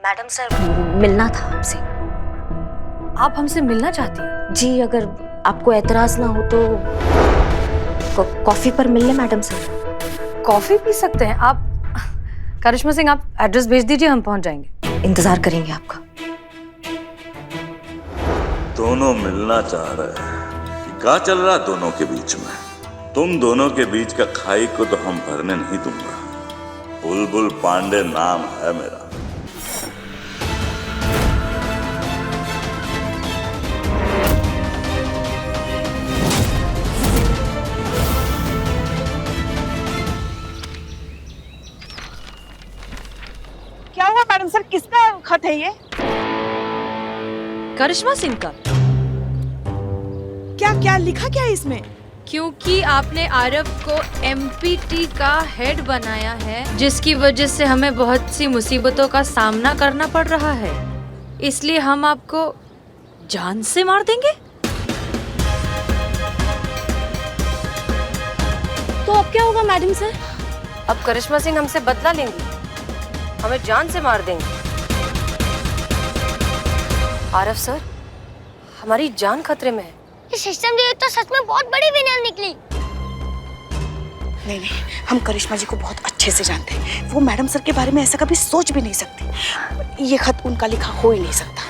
Madam sir, मिलना था आपसे। आप हमसे मिलना चाहती हैं? जी, अगर आपको एतराज ना हो तो कॉफी पर मिल ले मैडम सर। कॉफी पी सकते हैं आप? करिश्मा सिंह, आप एड्रेस भेज दीजिए, हम पहुंच जाएंगे। इंतजार करेंगे आपका। दोनों मिलना चाह रहे हैं। क्या चल रहा दोनों के बीच में? तुम दोनों के बीच का खाई को तो हम भरने नहीं दूंगा। बुलबुल पांडे नाम है मेरा। क्या हुआ मैडम सर, किसका खत है ये? करिश्मा सिंह का। क्या क्या लिखा क्या है इसमें? क्योंकि आपने आरव को एमपीटी का हेड बनाया है, जिसकी वजह से हमें बहुत सी मुसीबतों का सामना करना पड़ रहा है, इसलिए हम आपको जान से मार देंगे। तो अब क्या होगा मैडम सर? अब करिश्मा सिंह हमसे बदला लेंगी, हमें जान से मार देंगे। आरव सर, हमारी जान खतरे में है। ये सिस्टम दी तो सच में बहुत बड़ी विनर निकली। नहीं, हम करिश्मा जी को बहुत अच्छे से जानते हैं। वो मैडम सर के बारे में ऐसा कभी सोच भी नहीं सकती। ये खत उनका लिखा हो ही नहीं सकता।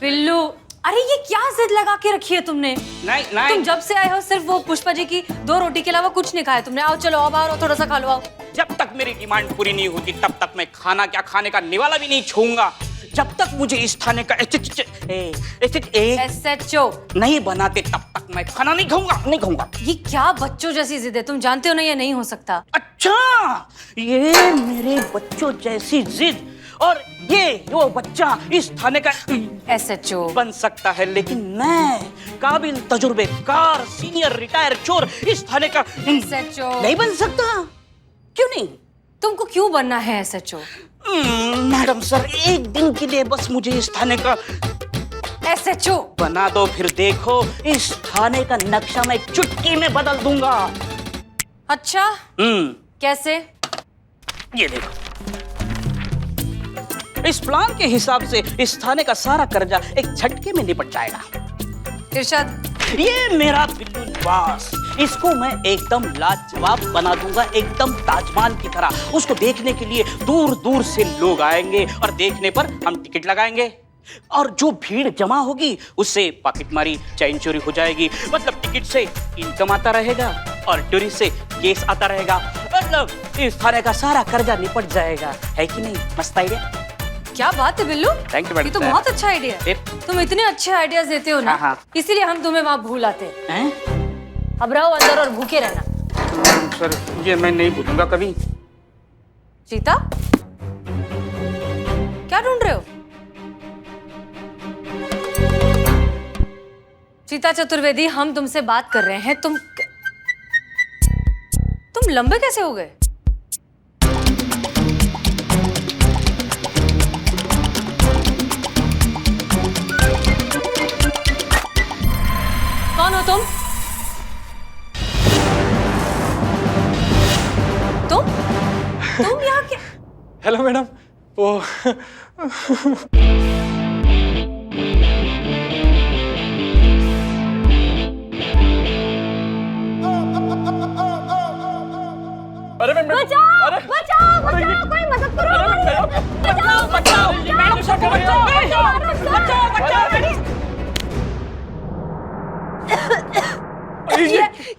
पिल्लू, अरे ये क्या जिद लगा के रखी है तुमने? नहीं तुम जब से आए हो सिर्फ वो पुष्पा जी की 2 रोटी के अलावा कुछ नहीं खाया तुमने। आओ चलो, अब आओ, थोड़ा सा खा लो, आओ। जब तक मेरी डिमांड पूरी नहीं होती तब तक मैं खाना क्या खाने का निवाला भी नहीं छूऊंगा। जब तक मुझे इस थाने का SHO नहीं बनाते तब तक मैं खाना नहीं खाऊंगा। ये क्या बच्चों जैसी जिद है? तुम जानते हो ना ये नहीं हो सकता। अच्छा, ये मेरे बच्चों जैसी जिद, और ये वो बच्चा इस थाने का SHO बन सकता है, लेकिन मैं काबिल तजुर्बेकार सीनियर रिटायर चोर इस थाने का SHO नहीं बन सकता। क्यों नहीं? तुमको क्यों बनना है SHO? मैडम सर, एक दिन के लिए बस मुझे इस थाने का SHO बना दो, फिर देखो इस थाने का नक्शा मैं चुटकी में बदल दूंगा। अच्छा, कैसे? ये देखो, इस प्लान के हिसाब से इस थाने का सारा कर्जा एक झटके में निपट जाएगा। इरशाद, ये मेरा बिल्लू निवास, इसको मैं एकदम लाजवाब बना दूंगा, एकदम ताजमहल की तरह। उसको देखने के लिए दूर दूर से लोग आएंगे और देखने पर हम टिकट लगाएंगे, और जो भीड़ जमा होगी उससे पॉकेटमारी, चैन चोरी हो जाएगी। मतलब टिकट से इनकम आता रहेगा और टूरिस्ट से केस आता रहेगा। मतलब इस थाने का सारा कर्जा निपट जाएगा। है कि नहीं? मस्त आइडिया। क्या बात है बिल्लू, थैंक यू मैडम। ये तो बहुत अच्छा आइडिया है। तुम इतने अच्छे आइडियाज देते हो ना, हाँ। इसीलिए हम तुम्हें वहाँ भूल आते हैं। अब रहो अंदर और भूखे रहना। सर, ये मैं नहीं भूलूंगा कभी। सीता, क्या ढूंढ रहे हो? सीता चतुर्वेदी, हम तुमसे बात कर रहे हैं। तुम लंबे कैसे हो गए? कौन हो तुम? तुम यहाँ क्या? हेलो मैडम, वो अरे मैडम, बचाओ, बचाओ, बचाओ, कोई मदद करो। बचाओ, बचाओ, मैडम सर को बचाओ, बचाओ, बचाओ।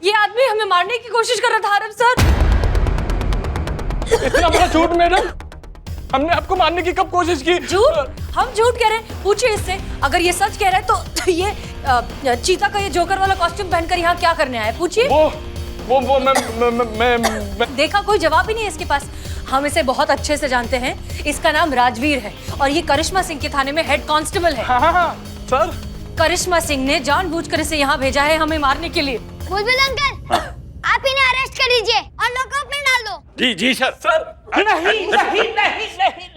ये आदमी हमें मारने की कोशिश कर रहा था आरव सर। इतना बड़ा झूठ मैडम, हमने आपको मारने की कब कोशिश की? झूठ? हम झूठ कह रहे हैं? पूछिए इससे, अगर ये सच कह रहा है तो ये चीता का ये जोकर वाला कॉस्ट्यूम पहनकर यहाँ क्या करने आया? पूछिए। वो मैं देखा, कोई जवाब ही नहीं है इसके पास। हम इसे बहुत अच्छे से जानते हैं, इसका नाम राजवीर है और ये करिश्मा सिंह के थाने में हेड कांस्टेबल है। हाँ, सर। करिश्मा सिंह ने जानबूझकर इसे यहाँ भेजा है हमें मारने के लिए। बुलबुल अंकल, आप इन्हें अरेस्ट कर लीजिए और लॉकअप में डाल दो। जी सर।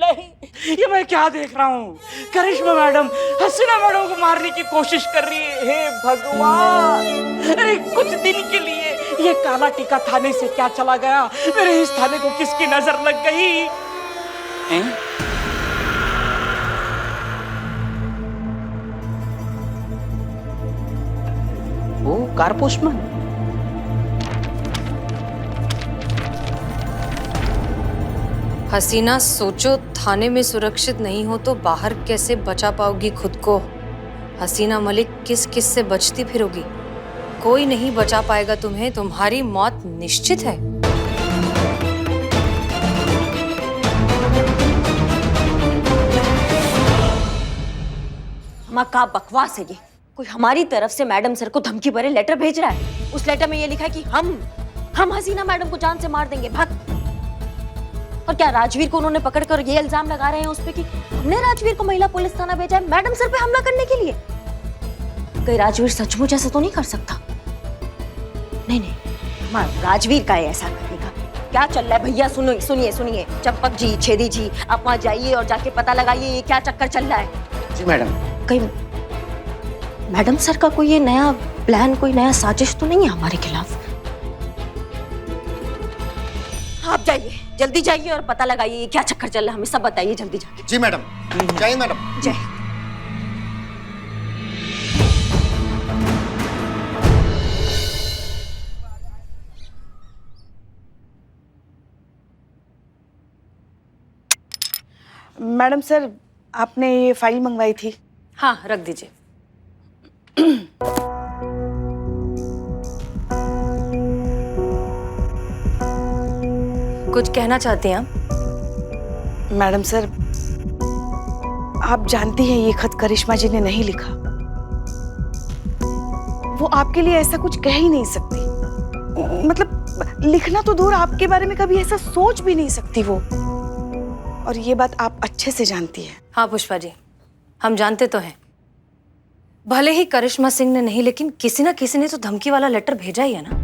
नहीं, ये मैं क्या देख रहा हूँ? करिश्मा मैडम हसीना मैडम को मारने की कोशिश कर रही है। हे भगवान, अरे कुछ दिन के लिए ये काला टीका थाने से क्या चला गया? मेरे इस थाने को किसकी नजर लग गई? हैं? वो कार पोस्टमैन। हसीना, सोचो थाने में सुरक्षित नहीं हो तो बाहर कैसे बचा पाओगी खुद को? हसीना मलिक किस किस से बचती फिरोगी? कोई नहीं बचा पाएगा तुम्हें, तुम्हारी मौत निश्चित है। माँ का बकवास है ये। कोई हमारी तरफ से मैडम सर को धमकी भरे लेटर भेज रहा है। उस लेटर में ये लिखा है कि हम हसीना मैडम को जान से मार देंगे, भाग। और क्या राजवीर को उन्होंने पकड़कर ये इल्जाम लगा रहे हैं उस पे कि हमने राजवीर को महिला पुलिस थाना भेजा है मैडम सर पे हमला करने के लिए? कहीं राजवीर सचमुच ऐसा तो नहीं कर सकता? नहीं नहीं माँ, राजवीर का है ऐसा करने का। क्या चल रहा है भैया? सुनो, सुनिए सुनिए, चंपक जी, छेदी जी, आप वहाँ जाइए और जाके पता लगाइए ये क्या चक्कर चल रहा है। जी मैडम। कहीं मैडम सर का कोई ये नया प्लान, कोई नया साजिश तो नहीं है हमारे खिलाफ? आप जाइए, जल्दी जाइए और पता लगाइए ये क्या चक्कर चल रहा है, हमें सब बताइए जल्दी जाके। जी मैडम। जय मैडम। जय। मैडम सर, आपने ये फाइल मंगवाई थी। हाँ, रख दीजिए। कुछ कहना चाहते हैं आप? मैडम सर, आप जानती हैं ये खत करिश्मा जी ने नहीं लिखा। वो आपके लिए ऐसा कुछ कह ही नहीं सकती। मतलब लिखना तो दूर, आपके बारे में कभी ऐसा सोच भी नहीं सकती वो। और ये बात आप अच्छे से जानती हैं। हाँ पुष्पा जी, हम जानते तो हैं। भले ही करिश्मा सिंह ने नहीं, लेकिन किसी ना किसी ने तो धमकी वाला लेटर भेजा ही है ना।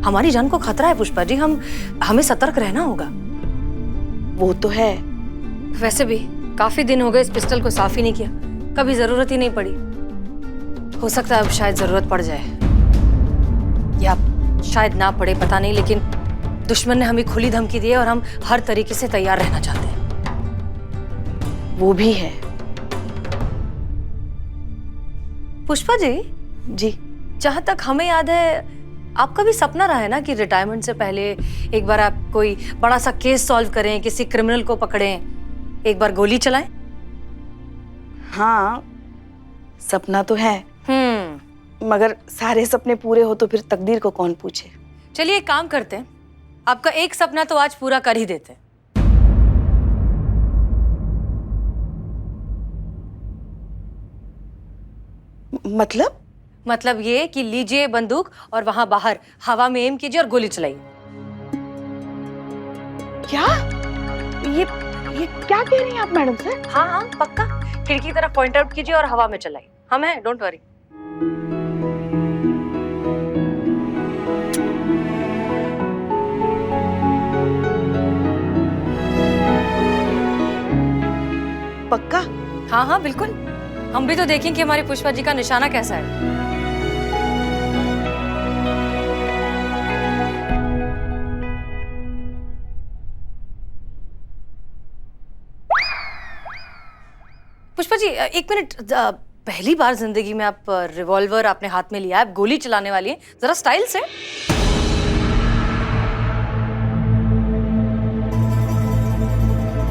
हमारी जान को खतरा है पुष्पा जी, हमें सतर्क रहना होगा। वो तो है। वैसे भी काफी दिन हो गए इस पिस्टल को साफ ही नहीं किया, कभी जरूरत ही नहीं पड़ी। हो सकता है अब शायद जरूरत पड़ जाए, या शायद ना पड़े, पता नहीं। लेकिन दुश्मन ने हमें खुली धमकी दी है और हम हर तरीके से तैयार रहना चाहते हैं। वो भी है। पुष्पा जी, जी, जहां तक हमें याद है आपका भी सपना रहा है ना कि रिटायरमेंट से पहले एक बार आप कोई बड़ा सा केस सॉल्व करें, किसी क्रिमिनल को पकड़ें, एक बार गोली चलाएं। हाँ सपना तो है, मगर सारे सपने पूरे हो तो फिर तकदीर को कौन पूछे। चलिए एक काम करते हैं, आपका एक सपना तो आज पूरा कर ही देते हैं। मतलब ये कि लीजिए बंदूक और वहां बाहर हवा में एम कीजिए और गोली चलाइए। क्या? ये क्या कह रही हैं आप मैडम सर? हाँ हाँ पक्का, खिड़की की तरफ पॉइंट आउट कीजिए और हवा में चलाइए। हम हैं, डोंट वरी। पक्का? हाँ हाँ बिल्कुल, हम भी तो देखें कि हमारी पुष्पा जी का निशाना कैसा है। पुष्पा जी एक मिनट, पहली बार जिंदगी में आप रिवॉल्वर आपने हाथ में लिया है, आप गोली चलाने वाली हैं, जरा स्टाइल से।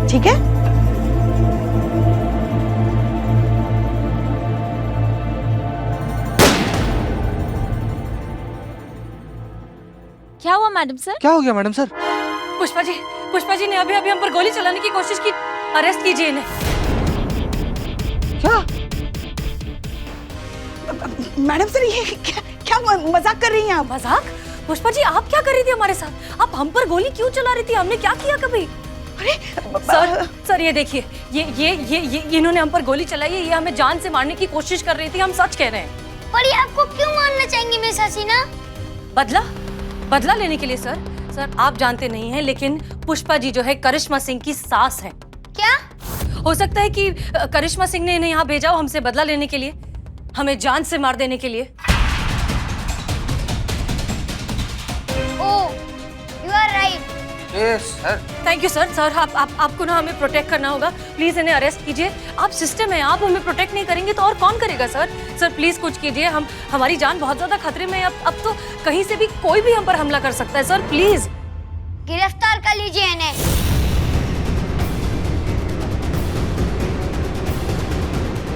ठीक है। क्या हुआ मैडम सर? क्या हो गया मैडम सर? पुष्पा जी ने अभी हम पर गोली चलाने की कोशिश की, अरेस्ट कीजिए इन्हें। क्या? मैडम सर ये क्या मजाक कर रही हैं आप? मजाक? पुष्पा जी आप क्या कर रही थी हमारे साथ? आप हम पर गोली क्यों चला रही थी? हमने क्या किया कभी? अरे सर ये देखिए, ये इन्होंने हम पर गोली चलाई है, ये हमें जान से मारने की कोशिश कर रही थी, हम सच कह रहे हैं। पर ये आपको क्यों मारना चाहेंगी मिस हसीना? बदला लेने के लिए सर आप जानते नहीं हैं, लेकिन पुष्पा जी जो है करिश्मा सिंह की सास है। क्या? हो सकता है कि करिश्मा सिंह ने इन्हें यहाँ भेजा हो हमसे बदला लेने के लिए, हमें जान से मार देने के लिए। अरे sir, thank you sir. Sir आपको ना हमें प्रोटेक्ट करना होगा। प्लीज इन्हें अरेस्ट कीजिए। आप सिस्टम है, आप हमें प्रोटेक्ट नहीं करेंगे तो और कौन करेगा सर? सर प्लीज कुछ कीजिए। हमारी जान बहुत ज्यादा खतरे में है। अब तो कहीं से भी कोई भी हम पर हमला कर सकता है सर, प्लीज। गिरफ्तार कर लीजिए इन्हें।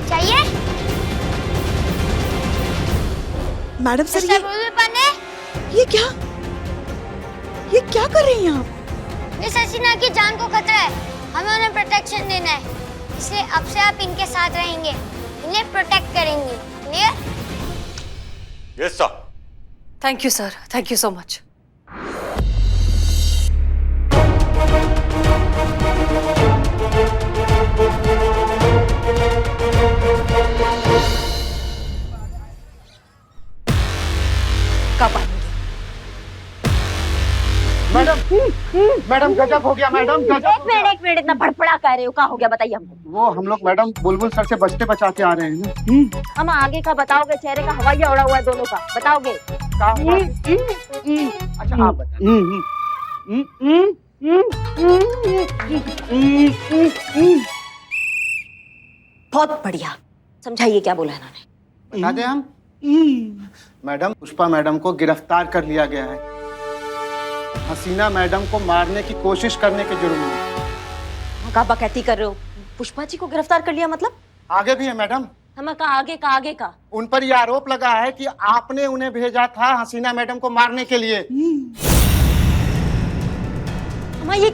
चाहिए मैडम सर, मिस्टर बुलबुल पांडे, ये क्या कर रही हैं आप? मिस हसीना की जान को खतरा है, हमें उन्हें प्रोटेक्शन देना है, इसलिए अब से आप इनके साथ रहेंगे, इन्हें प्रोटेक्ट करेंगे। Clear? Yes sir. Thank you sir, thank you so much. कब आएंगे? मैडम गजब हो गया मैडम, गजब। एक मिनट इतना बड़बड़ा कर रहे हो, क्या हो गया बताइए हमको। वो हम लोग मैडम बुलबुल सर से बचते बचाते आ रहे हैं ना। हम आगे का बताओगे, चेहरे का हवाइया उड़ा हुआ है दोनों का, बताओगे? अच्छा आप बताइए। बहुत बढ़िया, समझाइए क्या बोला इन्होंने। बता दें हम? मैडम, पुष्पा मैडम को गिरफ्तार कर लिया गया है, हसीना मैडम को मारने की कोशिश करने के जुर्म में। क्या बकैती कर रहे हो? पुष्पा जी को गिरफ्तार कर लिया मतलब? आगे भी है मैडम। हमें कहा आगे का। उन पर यह आरोप लगा है कि आपने उन्हें भेजा था हसीना मैडम को मारने के लिए। हमें ये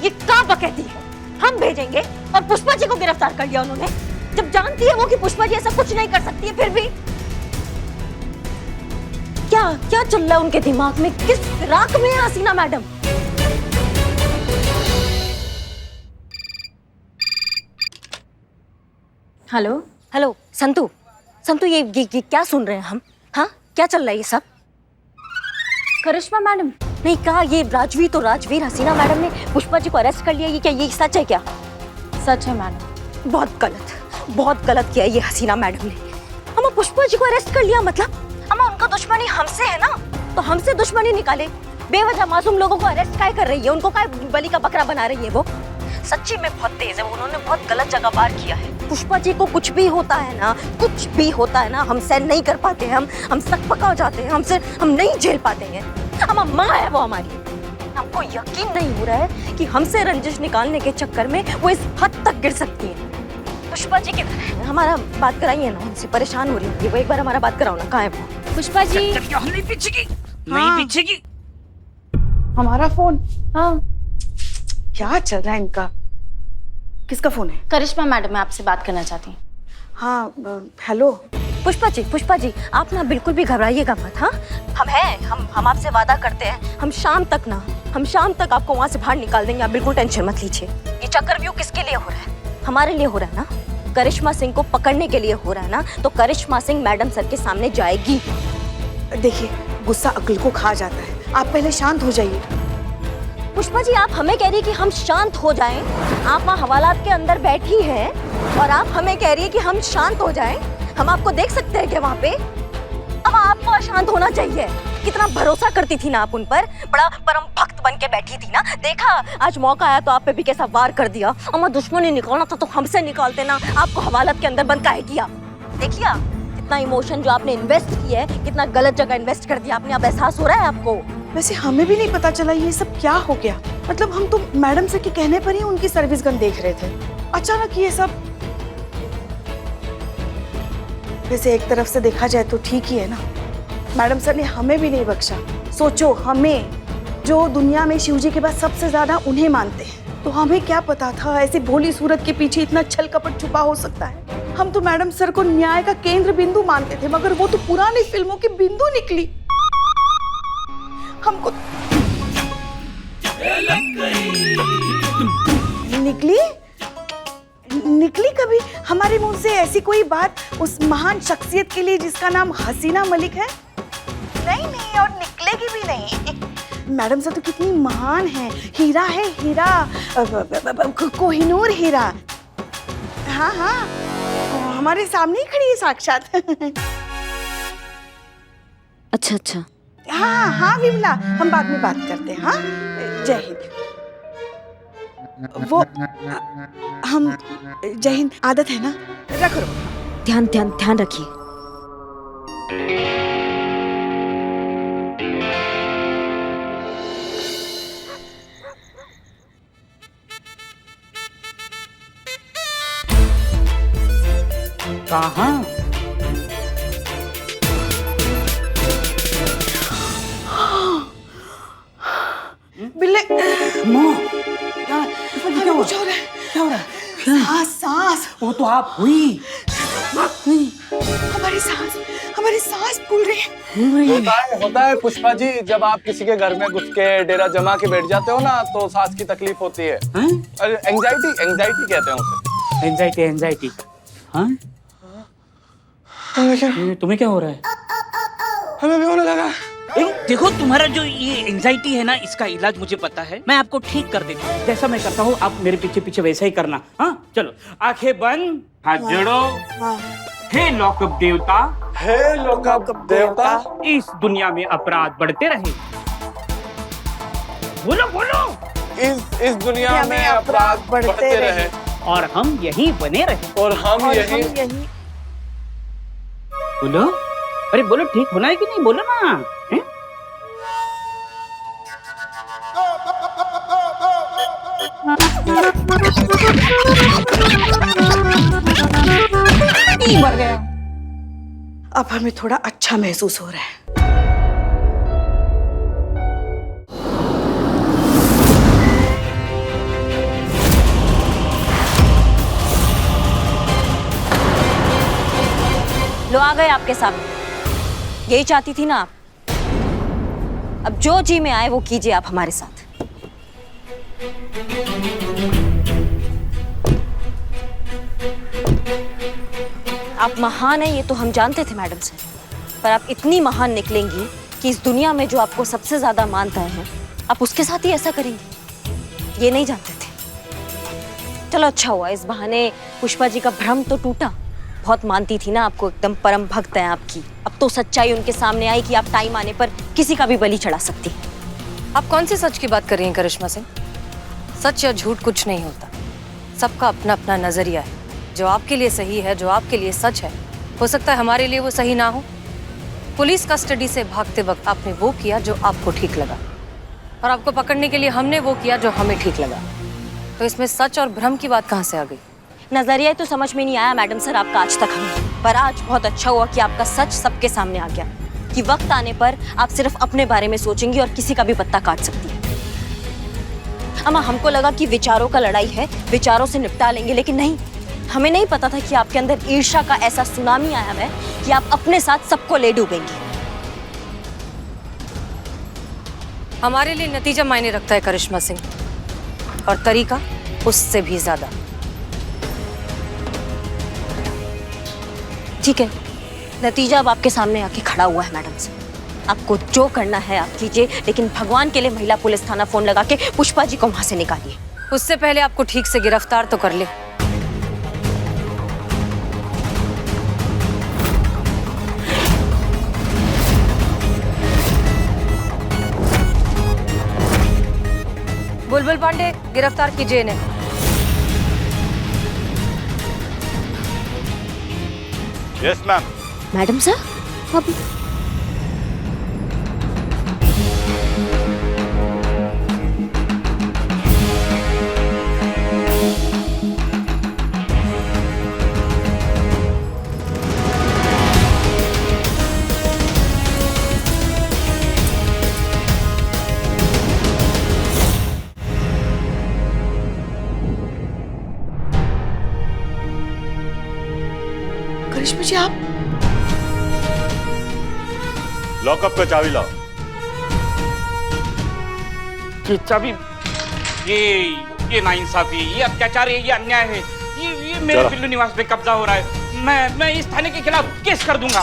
क्या बकैती है? हम भेजेंगे और पुष्पा जी को गिरफ्तार कर लिया उन्होंने, जब जानती है वो कि पुष्पा जी ऐसा कुछ नहीं कर सकती है। फिर भी क्या चल रहा है उनके दिमाग में? किस फिराक में है हसीना मैडम? हेलो संतू ये क्या सुन रहे हैं हम? हाँ, क्या चल रहा है ये सब? करिश्मा मैडम नहीं कहा, ये राजवीर हसीना मैडम ने पुष्पा जी को अरेस्ट कर लिया, ये क्या, ये सच है क्या? सच है मैडम। बहुत गलत किया ये हसीना मैडम ने। हम पुष्पा जी को अरेस्ट कर लिया मतलब हम उनका दुश्मनी हमसे है ना, तो हमसे दुश्मनी निकाले। बेवजह मासूम लोगों को अरेस्ट काय कर रही है, उनको काय बलि का बकरा बना रही है वो? सच्ची में बहुत तेज है, उन्होंने बहुत गलत जगह वार किया है। पुष्पा जी को कुछ भी होता है ना, हम सहन नहीं कर पाते हैं, हम सकपका हो जाते हैं, हम नहीं झेल पाते हैं। हम माँ है वो हमारी। हमको यकीन नहीं हो रहा है कि हमसे रंजिश निकालने के चक्कर में वो इस हद तक गिर सकती है। पुष्पा जी किधर है? हमारा बात कराइए ना, उनसे परेशान हो रही है वो, एक बार हमारा बात कराओ ना। कहाँ है वो? पुष्पा जी नहीं पीछेगी। हमारा फोन? हाँ, क्या चल रहा है इनका? किसका फोन है? करिश्मा मैडम मैं आपसे बात करना चाहती हूँ। हाँ, हेलो। पुष्पा जी आप ना बिल्कुल भी घबराइएगा मत। हाँ, हम आपसे वादा करते हैं, हम शाम तक आपको वहाँ से बाहर निकाल देंगे, आप बिल्कुल टेंशन मत लीजिए। ये चक्रव्यूह किसके लिए हो रहा है? हमारे लिए हो रहा है ना, करिश्मा सिंह को पकड़ने के लिए हो रहा है ना, तो करिश्मा सिंह मैडम सर के सामने जाएगी। देखिए, गुस्सा अक्ल को खा जाता है, आप पहले शांत हो जाइए। पुष्पा जी आप हमें कह रही है कि हम शांत हो जाएं, आप वहाँ हवालात के अंदर बैठी हैं और आप हमें कह रही है कि हम शांत हो जाएं। हम आपको देख सकते हैं क्या वहाँ पे? अब आपको अशांत होना चाहिए। कितना भरोसा करती थी ना आप उन पर, बड़ा परम भक्त बन के बैठी थी ना। देखा आज मौका आया तो आप पे भी कैसा वार कर दिया। हमारा दुश्मनी निकालना था तो हमसे निकालते ना, आपको हवालात के अंदर बंद काहे किया? देखिए कितना इमोशन जो आपने इन्वेस्ट किया है, कितना गलत जगह इन्वेस्ट कर दिया आपने, अब एहसास हो रहा है आपको? वैसे हमें भी नहीं पता चला ये सब क्या हो गया। मतलब हम तो मैडम सर के कहने पर ही उनकी सर्विस गन देख रहे थे, अचानक ये सब। वैसे एक तरफ से देखा जाए तो ठीक ही है ना, मैडम सर ने हमें भी नहीं बख्शा। सोचो, हमें जो दुनिया में शिवजी के बाद सबसे ज्यादा उन्हें मानते हैं, तो हमें क्या पता था ऐसी भोली सूरत के पीछे इतना छल कपट छुपा हो सकता है। हम तो मैडम सर को न्याय का केंद्र बिंदु मानते थे, मगर वो तो पुरानी फिल्मों की बिंदु निकली। हमको निकली कभी हमारे मुंह से ऐसी कोई बात उस महान शख्सियत के लिए जिसका नाम हसीना मलिक है? नहीं, और निकलेगी भी नहीं। मैडम सर तो कितनी महान है, हीरा है, हीरा, कोहिनूर हीरा। हाँ, हमारे सामने ही खड़ी है साक्षात। अच्छा। हाँ विमला, हम बाद में बात करते हैं। हाँ, जय हिंद। वो हम जय हिंद, आदत है ना, रखो ध्यान ध्यान ध्यान रखिए। कहाँ? बिल्ले माँ, क्या हो रहा है? क्या हो रहा है? सांस सांस, वो तो आप हुई। हमारी सांस फूल रही है। होता है पुष्पा जी, जब आप किसी के घर में घुस के डेरा जमा के बैठ जाते हो ना, तो सांस की तकलीफ होती है। अरे एंजाइटी कहते हैं उसे। एंजाइटी। हाँ? तुम्हें क्या हो रहा है? हमें भी होने लगा। देखो, तुम्हारा जो ये एंजाइटी है ना, इसका इलाज मुझे पता है। मैं आपको ठीक कर देता हूँ। जैसा मैं करता हूँ आप मेरे पीछे पीछे वैसा ही करना। हाँ, चलो आंखें बंद, हाथ जोड़ो। हे लॉकअप देवता, हे लॉकअप देवता, इस दुनिया में अपराध बढ़ते रहे। बोलो बोलो। इस दुनिया में अपराध बढ़ते रहे और हम यहीं बने रहे। और हम यही। बोलो, अरे बोलो, ठीक होना है कि नहीं? बोलो ना। हैं? मर गया। अब हमें थोड़ा अच्छा महसूस हो रहा है। लो आ गए आपके सामने। यही चाहती थी ना आप? अब जो जी में आए वो कीजिए आप हमारे साथ। आप महान हैं ये तो हम जानते थे मैडम से, पर आप इतनी महान निकलेंगी कि इस दुनिया में जो आपको सबसे ज्यादा मानता है आप उसके साथ ही ऐसा करेंगी, ये नहीं जानते थे। चलो अच्छा हुआ, इस बहाने पुष्पा जी का भ्रम तो टूटा। बहुत मानती थी ना आपको, एकदम परम भक्त हैं आपकी। अब तो सच्चाई उनके सामने आई कि आप टाइम आने पर किसी का भी बलि चढ़ा सकती हैं। आप कौन सी सच की बात कर रही हैं करिश्मा सिंह? सच या झूठ कुछ नहीं होता, सबका अपना अपना नजरिया है। जो आपके लिए सही है, जो आपके लिए सच है, हो सकता है हमारे लिए वो सही ना हो। पुलिस कस्टडी से भागते वक्त आपने वो किया जो आपको ठीक लगा, और आपको पकड़ने के लिए हमने वो किया जो हमें ठीक लगा। तो इसमें सच और भ्रम की बात कहाँ से आ गई? नजरिया तो समझ में नहीं आया मैडम सर आपका आज तक हमें, पर आज बहुत अच्छा हुआ कि आपका सच सबके सामने आ गया, कि वक्त आने पर आप सिर्फ अपने बारे में सोचेंगी और किसी का भी पत्ता काट सकती हैं। अम्मा, हमको लगा कि विचारों का लड़ाई है, विचारों से निपटा लेंगे, लेकिन नहीं। हमें नहीं पता था कि आपके अंदर ईर्ष्या का ऐसा सुनामी आया है कि आप अपने साथ सबको ले डूबेंगी। हमारे लिए नतीजा मायने रखता है करिश्मा सिंह, और तरीका उससे भी ज्यादा। ठीक है, नतीजा अब आपके सामने आके खड़ा हुआ है मैडम से। आपको जो करना है आप कीजिए, लेकिन भगवान के लिए महिला पुलिस थाना फोन लगा के पुष्पा जी को वहां से निकालिए। उससे पहले आपको ठीक से गिरफ्तार तो कर ले। बुलबुल पांडे, गिरफ्तार कीजिए इन्हें। Yes ma'am. मैडम सर, अभी करिश्मा जी आप लॉकअप का चाबी लाओ। चाबी? ये नाइंसाफी, ये अत्याचार है, ये अन्याय है। ये मेरे पिल्लू निवास पे कब्जा हो रहा है। मैं इस थाने के खिलाफ केस कर दूंगा।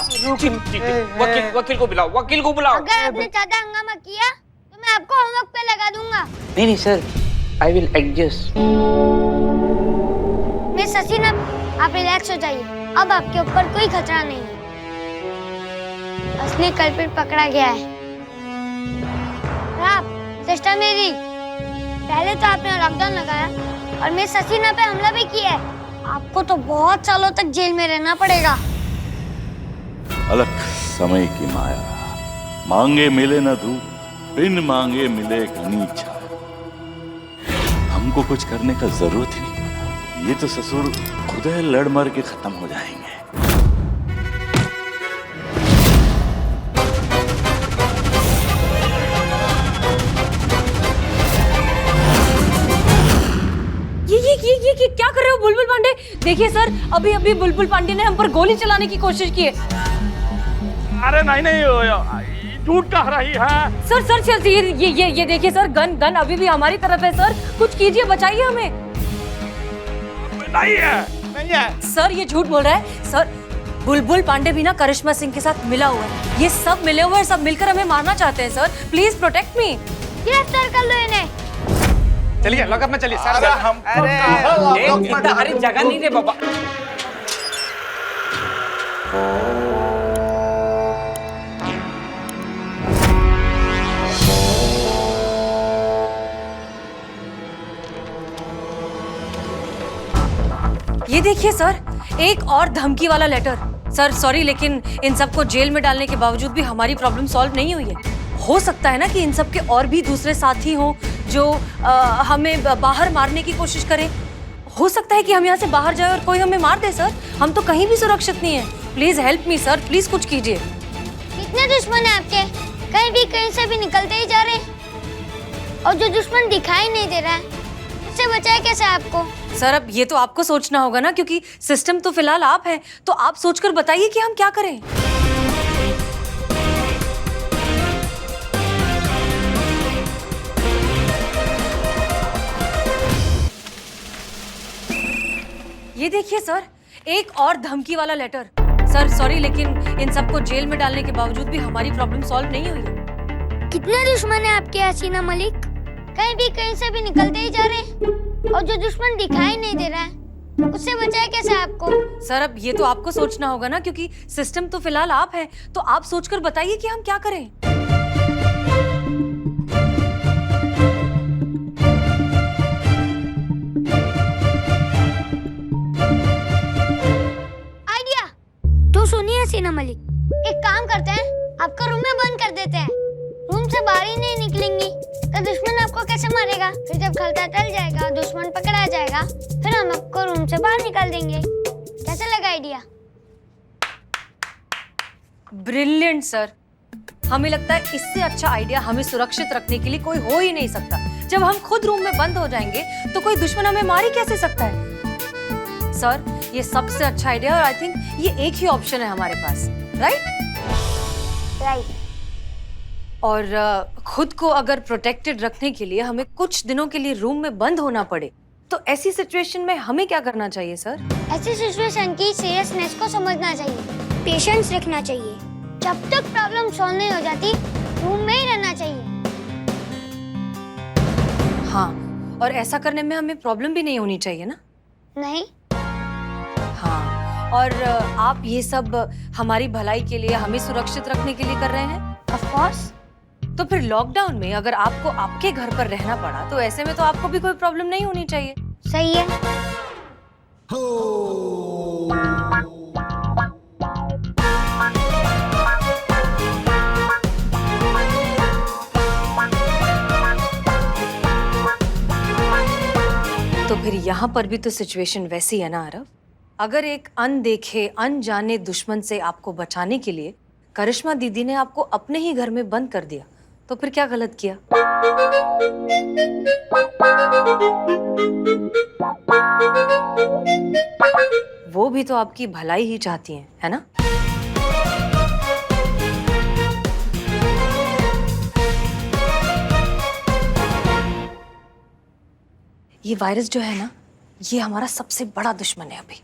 वकील को बुलाओ, वकील को बुलाओ। अगर आपने ज्यादा हंगामा किया तो मैं आपको होमवर्क पे लगा दूंगा। नहीं sir, I will adjust. Miss Hasina, आप रिलैक्स हो जाइए, अब आपके ऊपर कोई खतरा नहीं है। असली कल्प्रिट पकड़ा गया है। आप सिस्टर मेरी, पहले तो आपने लॉकडाउन लगाया और मिस हसीना पे हमला भी किया है। आपको तो बहुत सालों तक जेल में रहना पड़ेगा। अलग समय की माया, मांगे मिले न धूप, बिन मांगे मिले घनी छाया। हमको कुछ करने का जरूरत ही नहीं पड़ा। ये तो ससुर खुद लड़ मर के खत्म हो जाएंगे। ये क्या कर रहे हो बुलबुल पांडे? देखिए सर, अभी अभी बुलबुल पांडे ने हम पर गोली चलाने की कोशिश की है। अरे नहीं, झूठ कह रही है। सर ये देखिए सर, गन अभी भी हमारी तरफ है सर। कुछ कीजिए, बचाइए हमें। नहीं है सर, ये झूठ बोल रहा है सर। बुलबुल पांडे भी ना करिश्मा सिंह के साथ मिला हुआ है। ये सब मिले हुए हैं, सब मिलकर हमें मारना चाहते हैं सर। Please protect me. गिरफ्तार कर लो इन्हें। चलिए लॉकअप में चलिए सर। अरे जगह नहीं रे बाबा। ये देखिए सर, एक और धमकी वाला लेटर। सर सॉरी, लेकिन इन सबको जेल में डालने के बावजूद भी हमारी प्रॉब्लम सॉल्व नहीं हुई है। हो सकता है ना कि इन सब के और भी दूसरे साथी हों जो हमें बाहर मारने की कोशिश करें। हो सकता है कि हम यहाँ से बाहर जाए और कोई हमें मार दे सर। हम तो कहीं भी सुरक्षित नहीं है। Please help me sir, please कुछ कीजिए। कितने दुश्मन है आपके? कहीं से भी निकलते ही जा रहे हैं। और जो दुश्मन दिखाई नहीं दे रहा है, उससे बचाए कैसे आपको? सर अब ये तो आपको सोचना होगा ना, क्योंकि सिस्टम तो फिलहाल आप हैं। तो आप सोचकर बताइए कि हम क्या करें। ये देखिए सर, एक और धमकी वाला लेटर। सर सॉरी, लेकिन इन सबको जेल में डालने के बावजूद भी हमारी प्रॉब्लम सॉल्व नहीं हुई है। कितने दुश्मन है आपके हसीना मलिक? कहीं से भी निकलते ही जा रहे हैं। और जो दुश्मन दिखाई नहीं दे रहा है, उससे बचाए कैसे आपको? सर अब ये तो आपको सोचना होगा ना, क्योंकि सिस्टम तो फिलहाल आप हैं। तो आप सोचकर बताइए कि हम क्या करें। आइडिया। तो सुनिए हसीना मलिक, एक काम करते हैं, आपको रूम में बंद कर देते हैं। रूम से बाहर ही नहीं निकलेंगी तो दुश्मन आपको कैसे मारेगा? फिर जब खलता टल जाएगा, दुश्मन पकड़ा जाएगा, फिर हम आपको रूम से बाहर निकाल देंगे। कैसा लगा आइडिया? Brilliant sir. हमें लगता है इससे अच्छा आइडिया हमें सुरक्षित रखने के लिए कोई हो ही नहीं सकता। जब हम खुद रूम में बंद हो जाएंगे तो कोई दुश्मन हमें मार ही कैसे सकता है? सर ये सबसे अच्छा आइडिया, और आई थिंक ये एक ही ऑप्शन है हमारे पास। राइट। और खुद को अगर प्रोटेक्टेड रखने के लिए हमें कुछ दिनों के लिए रूम में बंद होना पड़े, तो ऐसी सिचुएशन में हमें क्या करना चाहिए सर? ऐसी सिचुएशन की सीरियसनेस को समझना चाहिए, पेशेंस रखना चाहिए। जब तक प्रॉब्लम सॉल्व नहीं हो जाती, रूम में ही रहना चाहिए। हाँ, और ऐसा करने में हमें प्रॉब्लम भी नहीं होनी चाहिए ना? नहीं। हाँ, और आप ये सब हमारी भलाई के लिए, हमें सुरक्षित रखने के लिए कर रहे हैं? Of course. तो फिर लॉकडाउन में अगर आपको आपके घर पर रहना पड़ा, तो ऐसे में तो आपको भी कोई प्रॉब्लम नहीं होनी चाहिए। सही है। तो फिर यहाँ पर भी तो सिचुएशन वैसी है ना आरव? अगर एक अनदेखे अनजाने दुश्मन से आपको बचाने के लिए करिश्मा दीदी ने आपको अपने ही घर में बंद कर दिया, तो फिर क्या गलत किया? वो भी तो आपकी भलाई ही चाहती हैं, है ना? ये वायरस जो है ना, ये हमारा सबसे बड़ा दुश्मन है अभी।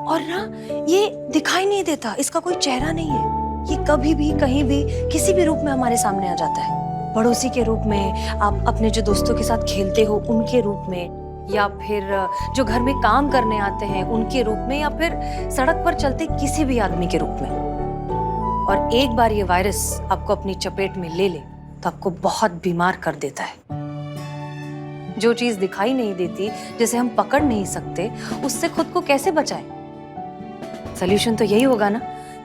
और ना ये दिखाई नहीं देता, इसका कोई चेहरा नहीं है। ये कभी भी कहीं भी किसी भी रूप में हमारे सामने आ जाता है। पड़ोसी के रूप में, आप अपने जो दोस्तों के साथ खेलते हो उनके रूप में, या फिर जो घर में काम करने आते हैं उनके रूप में, या फिर सड़क पर चलते किसी भी आदमी के रूप में। और एक बार ये वायरस आपको अपनी चपेट में ले ले तो आपको बहुत बीमार कर देता है। जो चीज दिखाई नहीं देती, जिसे हम पकड़ नहीं सकते, उससे खुद को कैसे बचाएं? सॉल्यूशन तो यही होगा ना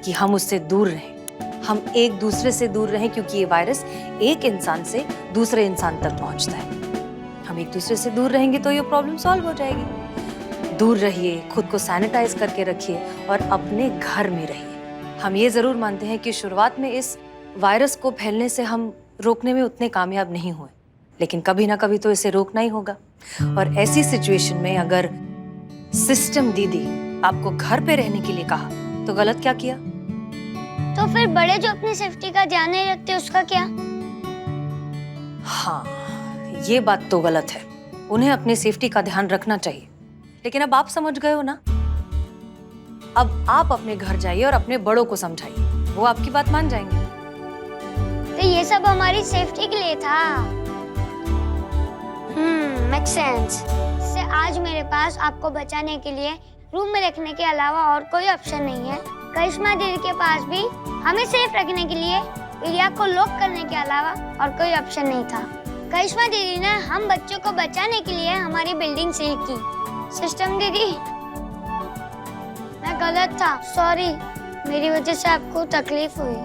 कि हम उससे दूर रहें, हम एक दूसरे से दूर रहें, क्योंकि ये वायरस एक इंसान से दूसरे इंसान तक पहुंचता है। हम एक दूसरे से दूर रहेंगे तो ये प्रॉब्लम सॉल्व हो जाएगी। दूर रहिए, खुद को सैनिटाइज करके रखिए और अपने घर में रहिए। हम ये जरूर मानते हैं कि शुरुआत में इस वायरस को फैलने से हम रोकने में उतने कामयाब नहीं हुए, लेकिन कभी ना कभी तो इसे रोकना ही होगा। और ऐसी सिचुएशन में अगर सिस्टम दीदी आपको घर पे रहने के लिए कहा तो गलत क्या किया? तो फिर बड़े जो अपनी सेफ्टी का ध्यान नहीं रखते उसका क्या? हाँ, ये बात तो गलत है। उन्हें अपनी सेफ्टी का ध्यान रखना चाहिए, लेकिन अब आप समझ गए हो ना। अब आप अपने घर जाइए और अपने बड़ों को समझाइए, वो आपकी बात मान जाएंगे। तो ये सब हमारी सेफ्टी के लिए था। Make sense. से आज मेरे पास आपको बचाने के लिए रूम में रखने के अलावा और कोई ऑप्शन नहीं है। करिश्मा दीदी के पास भी हमें सेफ रखने के लिए एरिया को लॉक करने के अलावा और कोई ऑप्शन नहीं था। करिश्मा दीदी ने हम बच्चों को बचाने के लिए हमारी बिल्डिंग सील की। सिस्टम दीदी, मैं गलत था, सॉरी, मेरी वजह से आपको तकलीफ हुई।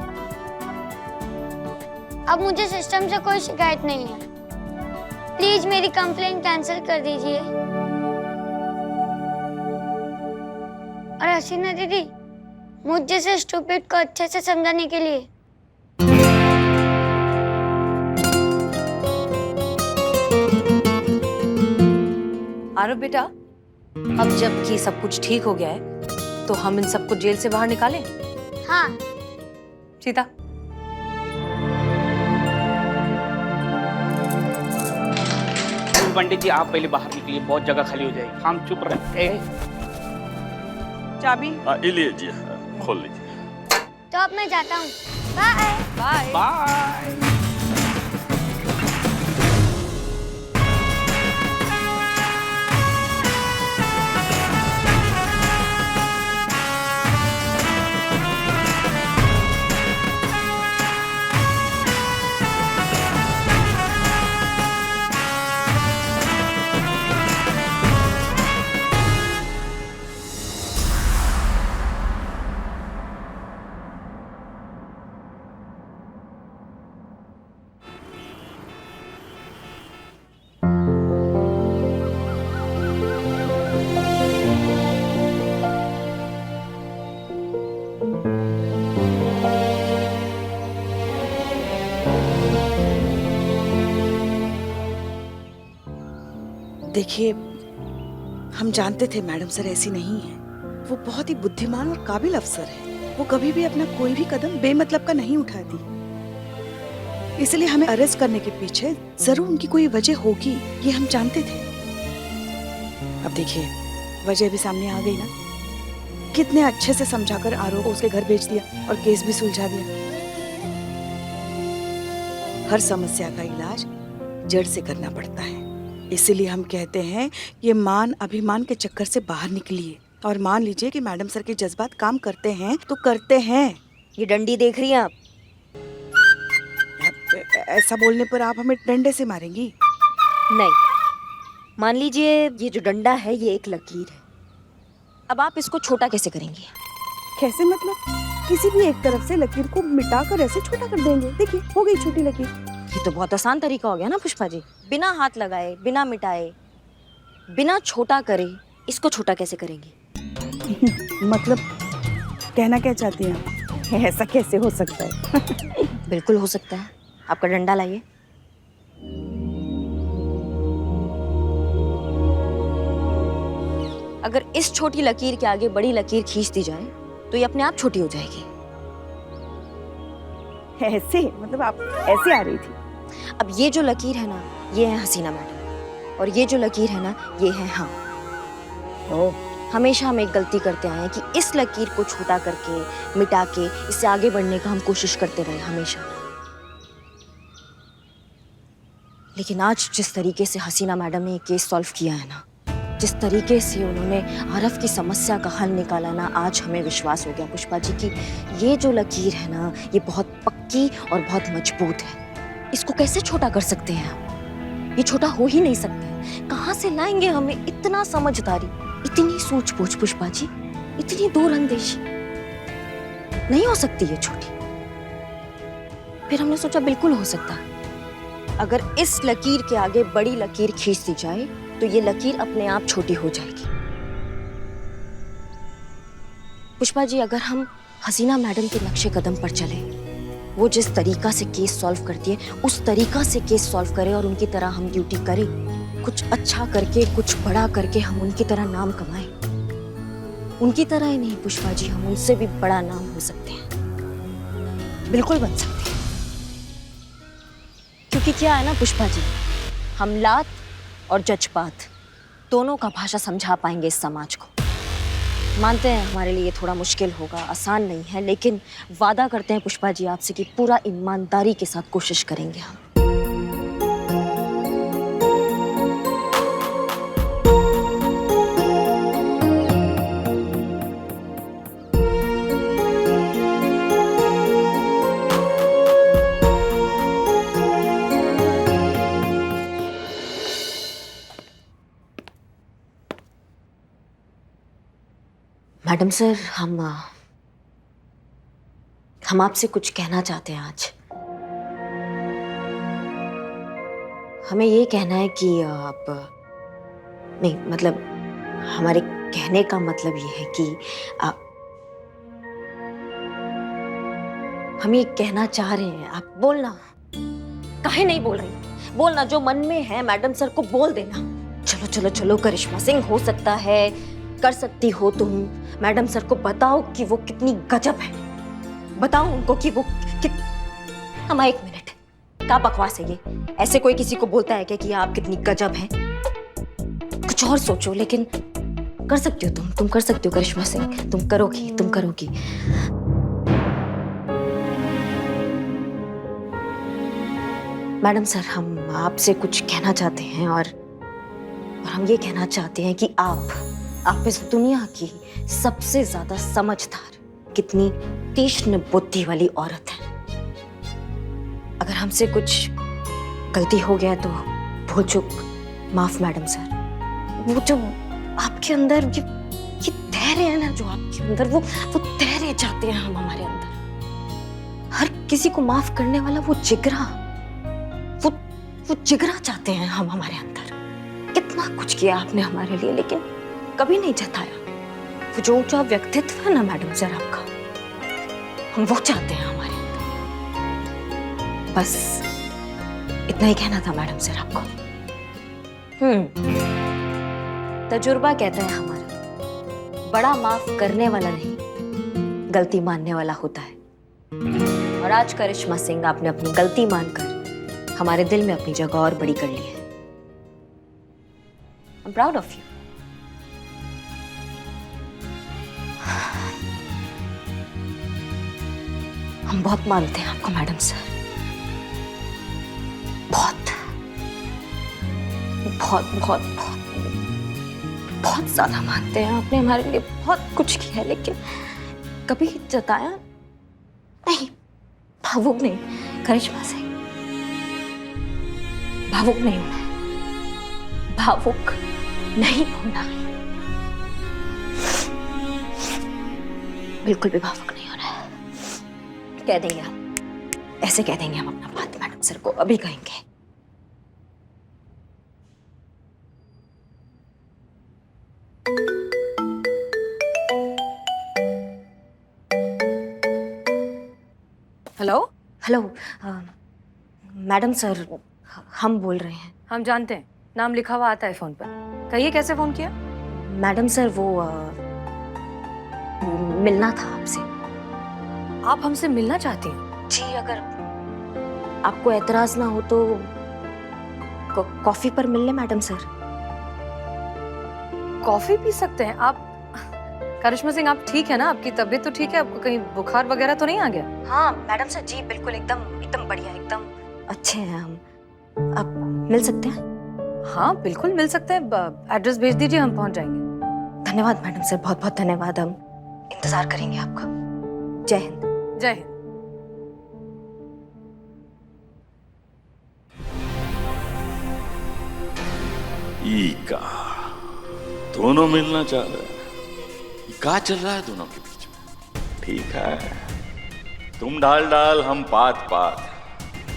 अब मुझे सिस्टम से कोई शिकायत नहीं है। प्लीज मेरी कंप्लेंट कैंसिल कर दीजिए। और हसीना दीदी, मुझ जैसे स्टूपिड को अच्छे से समझाने के लिए आरव बेटा, अब जबकि सब कुछ ठीक हो गया है तो हम इन सबको जेल से बाहर निकालें। हाँ। सीता, पंडित जी आप पहले बाहर निकलिए, बहुत जगह खाली हो जाएगी। हम चुप रहे। चाबी ये लीजिए, खोल लीजिए। तो अब मैं जाता हूँ। Bye bye. बाय। देखिए, हम जानते थे मैडम सर ऐसी नहीं है। वो बहुत ही बुद्धिमान और काबिल अफसर है। वो कभी भी अपना कोई भी कदम बेमतलब का नहीं उठाती। इसलिए हमें अरेस्ट करने के पीछे जरूर उनकी कोई वजह होगी, ये हम जानते थे। अब देखिए, वजह भी सामने आ गई ना। कितने अच्छे से समझाकर आरोप उसके घर भेज दिया और केस भी सुलझा दिया। हर समस्या का इलाज जड़ से करना पड़ता है। इसीलिए हम कहते हैं ये मान अभिमान के चक्कर से बाहर निकलिए और मान लीजिए कि मैडम सर के जज्बात काम करते हैं तो करते हैं। ये डंडी देख रही हैं आप? ऐसा बोलने पर आप हमें डंडे से मारेंगी? नहीं, मान लीजिए ये जो डंडा है ये एक लकीर है। अब आप इसको छोटा कैसे करेंगी? कैसे मतलब? किसी भी एक तरफ से लकीर को मिटाकर ऐसे छोटा कर देंगे। देखिए, हो गई छोटी लकीर। ये तो बहुत आसान तरीका हो गया ना पुष्पा जी। बिना हाथ लगाए, बिना मिटाए, बिना छोटा करे इसको छोटा कैसे करेंगी? मतलब कहना क्या चाहती हैं? ऐसा कैसे हो सकता है? बिल्कुल हो सकता है। आपका डंडा लाइए। अगर इस छोटी लकीर के आगे बड़ी लकीर खींच दी जाए तो ये अपने आप छोटी हो जाएगी। ऐसे मतलब आप ऐसे आ रही थी? अब ये जो लकीर है ना, ये है हसीना मैडम, और ये जो लकीर है ना, ये है हम। हमेशा हम एक गलती करते आए हैं कि इस लकीर को छोटा करके, मिटा के इससे आगे बढ़ने का हम कोशिश करते रहे हमेशा। लेकिन आज जिस तरीके से हसीना मैडम ने ये केस सॉल्व किया है ना, जिस तरीके से उन्होंने आरव की समस्या का हल निकाला ना, आज हमें विश्वास हो गया पुष्पा जी कि ये जो लकीर है ना, ये बहुत पक्की और बहुत मजबूत है। इसको कैसे छोटा कर सकते हैं हम? ये छोटा हो ही नहीं सकता है। कहाँ से लाएंगे हमें इतना समझदारी, इतनी सूझबूझ पुष्पा जी, इतनी दूरअंदेशी? नहीं हो सकती ये छोटी। फिर हमने सोचा बिल्कुल हो सकता है। अगर इस लकीर के आगे बड़ी लकीर खींच दी जाए तो ये लकीर अपने आप छोटी हो जाएगी। पुष्पा जी, अगर हम हसीना मैडम के नक्शे कदम पर चले, वो जिस तरीका से केस सॉल्व करती है उस तरीका से केस सॉल्व करें और उनकी तरह हम ड्यूटी करें, कुछ अच्छा करके, कुछ बड़ा करके हम उनकी तरह नाम कमाएं। उनकी तरह ही नहीं पुष्पा जी, हम उनसे भी बड़ा नाम हो सकते हैं, बिल्कुल बन सकते हैं। क्योंकि क्या है ना पुष्पा जी, हम लात और जज्बात दोनों का भाषा समझा पाएंगे इस समाज को। मानते हैं हमारे लिए थोड़ा मुश्किल होगा, आसान नहीं है, लेकिन वादा करते हैं पुष्पा जी आपसे कि पूरा ईमानदारी के साथ कोशिश करेंगे हम। मैडम सर, हम आपसे कुछ कहना चाहते हैं आज। हमें ये कहना है कि आप नहीं, मतलब हमारे कहने का मतलब ये है कि हम ये कहना चाह रहे हैं, आप बोलना। काहे नहीं बोल रही? बोलना, जो मन में है मैडम सर को बोल देना। चलो चलो चलो करिश्मा सिंह, हो सकता है कर सकती हो तुम। मैडम सर को बताओ कि वो कितनी गजब है, बताओ उनको कि वो हम एक मिनट, क्या बकवास है ये? ऐसे कोई किसी को बोलता है क्या कि आप कितनी गजब हैं? कुछ और सोचो, लेकिन कर सकती हो तुम कर सकती हो करिश्मा सिंह, तुम करोगी। मैडम सर, हम आपसे कुछ कहना चाहते हैं और हम ये कहना चाहते हैं कि आप इस दुनिया की सबसे ज्यादा समझदार, कितनी तीक्ष्ण बुद्धि वाली औरत है। अगर हमसे कुछ गलती हो गया तो भूल चूक माफ मैडम सर। वो जो आपके अंदर ये धैर्य है ना, जो आपके अंदर वो धैर्य चाहते हैं हम हमारे अंदर। हर किसी को माफ करने वाला वो जिगरा चाहते हैं हम हमारे अंदर। कितना कुछ किया आपने हमारे लिए, लेकिन कभी नहीं जताया। वो जो ऊंचा व्यक्तित्व है ना मैडम सर आपका, हम वो चाहते हैं हमारे अंदर। बस इतना ही कहना था मैडम सर आपको। तजुर्बा कहता है हमारा, बड़ा माफ करने वाला नहीं, गलती मानने वाला होता है। और आज करिश्मा सिंह, आपने अपनी गलती मानकर हमारे दिल में अपनी जगह और बड़ी कर ली है। I am proud of you. हम बहुत मानते हैं आपको मैडम सर, बहुत बहुत बहुत बहुत बहुत ज्यादा मानते हैं। आपने हमारे लिए बहुत कुछ किया है, लेकिन कभी जताया नहीं। भावुक नहीं करिश्मा सिंह, भावुक नहीं होना है, भावुक नहीं होना है, बिल्कुल भी भावुक नहीं होना है। कह देंगे हम, ऐसे कह देंगे हम अपना बात मैडम सर को, अभी कहेंगे। हेलो हेलो मैडम सर, हम बोल रहे हैं। हम जानते हैं, नाम लिखा हुआ आता है फोन पर। कहिए कैसे फोन किया? मैडम सर वो मिलना था आपसे। आप हमसे मिलना चाहती हैं? जी, अगर आपको एतराज ना हो तो कॉफी पर मिल ले मैडम सर। कॉफी पी सकते हैं आप? करिश्मा सिंह, आप ठीक है ना? आपकी तबीयत तो ठीक है? आपको कहीं बुखार वगैरह तो नहीं आ गया? हाँ मैडम सर, जी बिल्कुल, एकदम बढ़िया, एकदम अच्छे हैं हम। आप मिल सकते हैं? हाँ बिल्कुल मिल सकते हैं। एड्रेस भेज दीजिए, हम पहुंच जाएंगे। धन्यवाद मैडम सर, बहुत बहुत धन्यवाद। हम इंतजार करेंगे आपका। जय हिंद। जय हिंद। ई का दोनों मिलना चाह रहे हैं। ये क्या चल रहा है दोनों के बीच में? ठीक है, तुम डाल हम पात पात,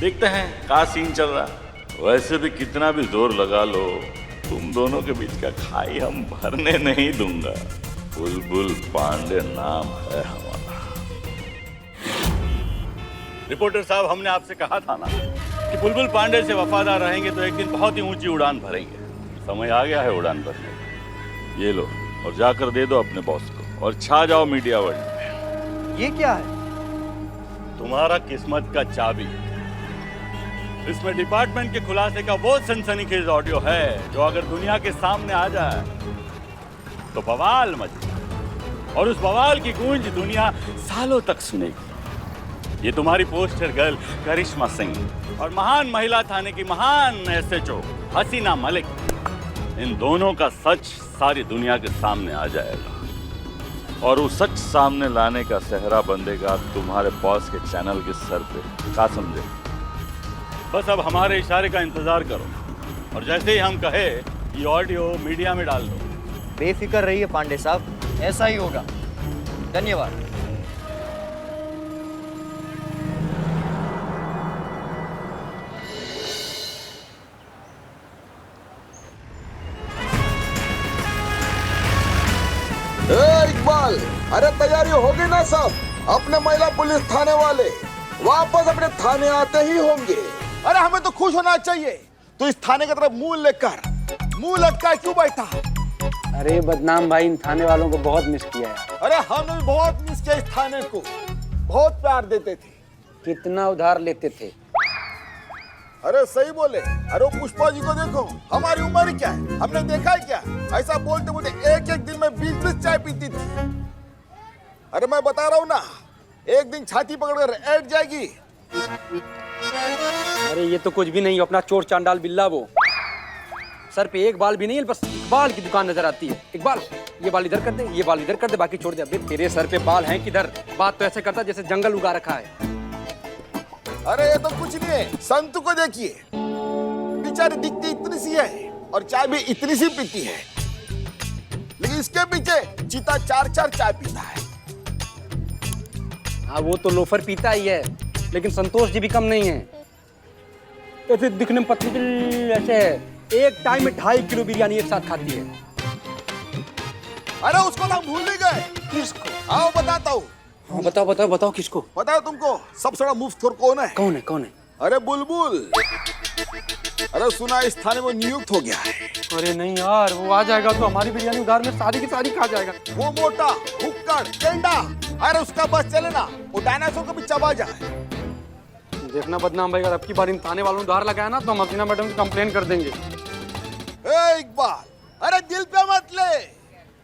देखते हैं क्या सीन चल रहा है। वैसे भी कितना भी जोर लगा लो, तुम दोनों के बीच का खाई हम भरने नहीं दूंगा। बुलबुल पांडे नाम है हमारा। रिपोर्टर साहब, हमने आपसे कहा था ना कि बुलबुल पांडे से वफादार रहेंगे तो एक दिन बहुत ही ऊंची उड़ान भरेंगे। समय आ गया है उड़ान भरने का। ये लो और जाकर दे दो अपने बॉस को और छा जाओ मीडिया वर्ल्ड में। ये क्या है? तुम्हारा किस्मत का चाबी। इसमें डिपार्टमेंट के खुलासे का वो सनसनीखेज ऑडियो है जो अगर दुनिया के सामने आ जाए तो बवाल मचे, और उस बवाल की गूंज दुनिया सालों तक सुनेगी। ये तुम्हारी पोस्टर गर्ल करिश्मा सिंह और महान महिला थाने की महान एसएचओ हसीना मलिक, इन दोनों का सच सारी दुनिया के सामने आ जाएगा, और वो सच सामने लाने का सेहरा बंदेगा तुम्हारे बॉस के चैनल के सर पे। क्या समझे? बस अब हमारे इशारे का इंतजार करो, और जैसे ही हम कहे ये ऑडियो मीडिया में डाल दो। बेफिक्र रहिए पांडे साहब, ऐसा ही होगा। धन्यवाद। इकबाल, अरे तैयारी हो गई ना सब? अपने महिला पुलिस थाने वाले वापस अपने थाने आते ही होंगे। अरे हमें तो खुश होना चाहिए। तो इस थाने की तरफ मुंह लटका क्यों बैठा? अरे बदनाम भाई, इन थाने वालों को बहुत मिस किया है। अरे हमने भी बहुत मिस किया इस थाने को। बहुत प्यार देते थे। कितना उधार लेते थे। अरे सही बोले। अरे वो पुष्पा जी को देखो, हमारी उम्र क्या है, हमने देखा है क्या? ऐसा बोलते बोलते एक दिन में 20 चाय पीती थी। अरे मैं बता रहा हूँ ना, एक दिन छाती पकड़कर ऐड जाएगी। अरे ये तो कुछ भी नहीं, अपना चोर चांडाल बिल्ला। वो सर पे एक बाल भी नहीं है, बस इकबाल की दुकान नजर आती है। इकबाल, ये बाल इधर कर दे, ये बाल इधर कर दे, बाकी छोड़ दे। अबे तेरे सर पे बाल हैं किधर? बात तो ऐसे करता जैसे जंगल उगा रखा है। अरे ये तो कुछ नहीं है। संतू को देखिए, बेचारी दिखती इतनी सी है और चाय भी इतनी सी पीती है, लेकिन इसके पीछे चीता 4 चाय पीता है। हाँ वो तो लोफर पीता ही है, लेकिन संतोष जी भी कम नहीं है। ऐसे दिखने में पतली ऐसे है, एक टाइम में 2.5 किलो बिरयानी एक साथ खाती है। अरे उसको तो भूल ही गए। किसको? आओ बताता हूँ। हाँ बताओ किसको? बताओ तुमको सबसे बड़ा मुफ्तखोर कौन है? कौन है? अरे बुलबुल। अरे सुना इस थाने में नियुक्त हो गया है। अरे नहीं यार, वो आ जाएगा तो हमारी बिरयानी उधार में सारी की सारी खा जाएगा। वो मोटा हुक्कड़ गेंडा, अरे उसका बस चले ना, वो डायनासोर को भी चबा जाए। देखना बदनाम भाई, अगर अब की बार इन थाने वालों ने उधार लगाया ना तो हम हसीना मैडम की कंप्लेन कर देंगे। इकबाल, अरे दिल पे मत ले,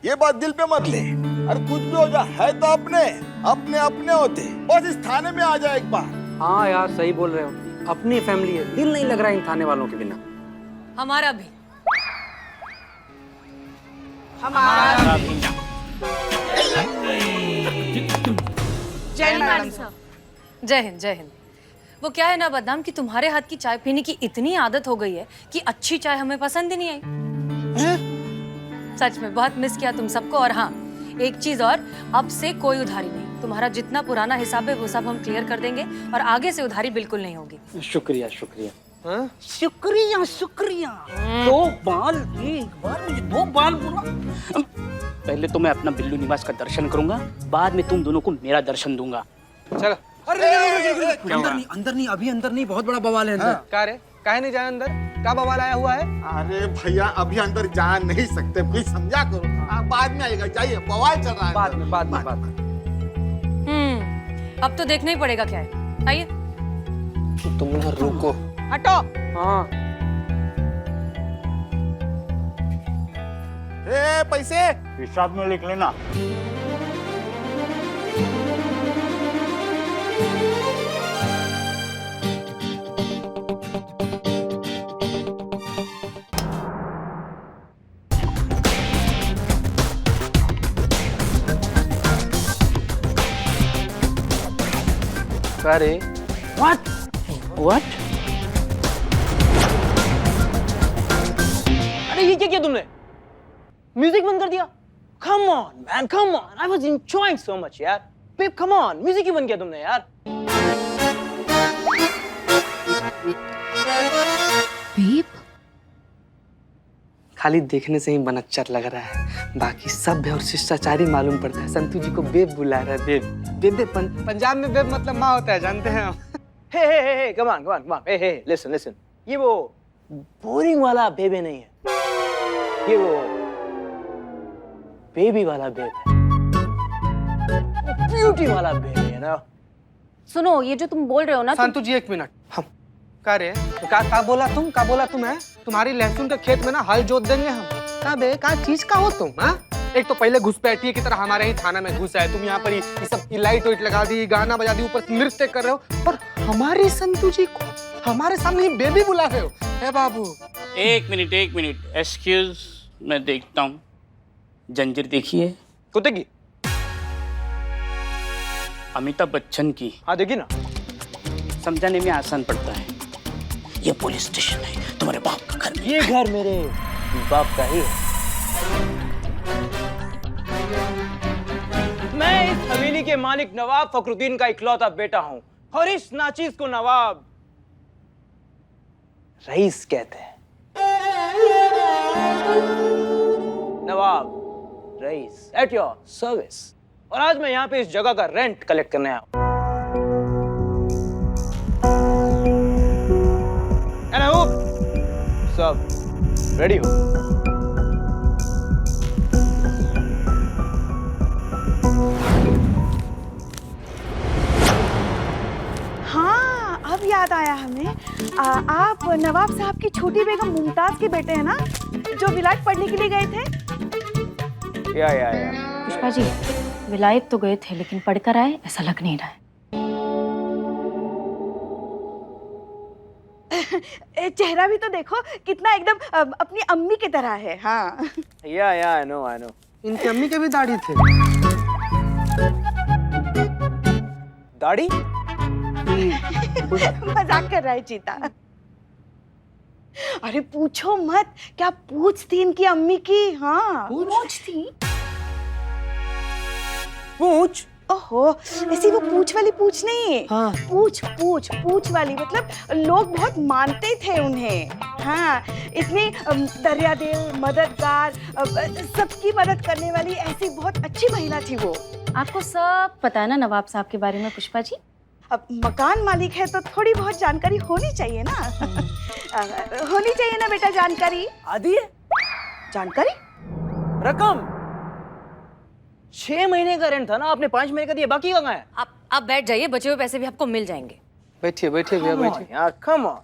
ये बात दिल पे मत ले। अरे कुछ भी हो जाए, है तो अपने होते। बस इस थाने में आ जाए एक बार। हाँ यार सही बोल रहे हो, अपनी फैमिली है, दिल नहीं लग रहा है इन थाने वालों के बिना। हमारा भी। जय हिंद। वो क्या है ना बदनाम कि तुम्हारे हाथ की चाय पीने की इतनी आदत हो गई है कि अच्छी चाय हमें पसंद ही नहीं आई। सच में बहुत मिस किया तुम सबको। और हाँ, एक चीज और, अब से कोई उधारी नहीं। तुम्हारा जितना पुराना हिसाब है वो सब हम क्लियर कर देंगे और आगे से उधारी बिल्कुल नहीं होगी। शुक्रिया। शुक्रिया। 2 बाल, एक बार मुझे 2 बाल बोला। पहले तो मैं अपना बिल्लू निवास का दर्शन करूंगा, बाद में तुम दोनों को मेरा दर्शन दूंगा। चलो। अरे अंदर नहीं, अभी अंदर नहीं, बहुत बड़ा बवाल है अंदर। क्या रे, काहे नहीं जाए अंदर? क्या बवाल आया हुआ है? अरे भैया अभी अंदर जा नहीं सकते, प्लीज समझा करो। बाद में आएगा, जाइए, बवाल चल रहा है। बाद में। अब तो देखना ही पड़ेगा क्या है। आइए। तुम ना रुको। हटो। हाँ। पैसे हिसाब में लिख लेना। अरे What? अरे ये क्या किया तुमने? म्यूजिक बंद कर दिया? Come on, man, come on. I was enjoying so much, यार. Babe, come on. म्यूजिक क्यों बंद किया तुमने यार? बेब खाली देखने से ही बनच्चर लग रहा है, बाकी सभ्य और शिष्टाचारी मालूम पड़ता है। संतू जी को बेब बुला रहा है। बेब बेबे पंजाब में बेब मतलब माँ होता है, जानते हैं हम। Hey, come on. Hey, listen. ये वो बोरिंग वाला बेबे नहीं है, ये वो बेबी वाला बेब है, ब्यूटी वाला बेबी है ना। सुनो, ये जो तुम बोल रहे हो ना, संतू जी 1 मिनट। हम का रे का बोला तुम है? तुम्हारी लहसुन के खेत में ना हल जोत देंगे हम। का बे का चीज का हो तुम? हाँ, एक तो पहले घुसपैठिए की तरह हमारे ही थाना में घुस आए तुम। यहाँ पर ये सब लाइट वाइट लगा दी, गाना बजा दी, ऊपर नृत्य कर रहे हो, और हमारी संतू जी को हमारे सामने ही बेबी बुला रहे हो। है बाबू, एक मिनट एक्सक्यूज, मैं देखता हूँ। जंजीर देखिए, कुत्ते की? अमिताभ बच्चन की। हाँ देखी ना। समझाने में आसान पड़ता है। ये पुलिस स्टेशन है, तुम्हारे बाप का घर। ये घर मेरे बाप का ही है। मैं इस हवेली के मालिक नवाब फखरुद्दीन का इकलौता बेटा हूं, और इस नाचीज को नवाब रईस कहते हैं। नवाब रईस एट योर सर्विस। और आज मैं यहाँ पे इस जगह का रेंट कलेक्ट करने आया हूं। And I hope सब रेडी हो। हाँ, अब याद आया हमें। आप नवाब साहब की छोटी बेगम मुमताज के बेटे हैं ना, जो विलायत पढ़ने के लिए गए थे? या पुष्पा जी, विलायत तो गए थे, लेकिन पढ़कर आए ऐसा लग नहीं रहा है। चेहरा भी तो देखो, कितना एकदम अपनी अम्मी की तरह है। हाँ, या आई नो। इनकी अम्मी के भी दाढ़ी थे। दाढ़ी? मजाक कर रहा है चीता। अरे पूछो मत, क्या पूछ थी इनकी अम्मी की? हाँ, पूछ थी। पूछ? ओहो, ऐसी वो पूछ वाली पूछ नहीं। हाँ। पूछ वाली, मतलब लोग बहुत मानते थे उन्हें। हाँ, इतनी दरियादिल, मददगार, सबकी मदद करने वाली ऐसी बहुत अच्छी महिला थी वो। आपको सब पता है ना नवाब साहब के बारे में पुष्पा जी? अब मकान मालिक है तो थोड़ी बहुत जानकारी होनी चाहिए ना। होनी चाहिए ना बेटा जानकारी। आदि है जानकारी? रकम 6 महीने का रेंट था ना, आपने 5 महीने का दिया, बाकी कहाँ है? आप बैठ जाइए, बचे हुए पैसे भी आपको मिल जाएंगे। बैठिए भैया, बैठिए यार। Come on.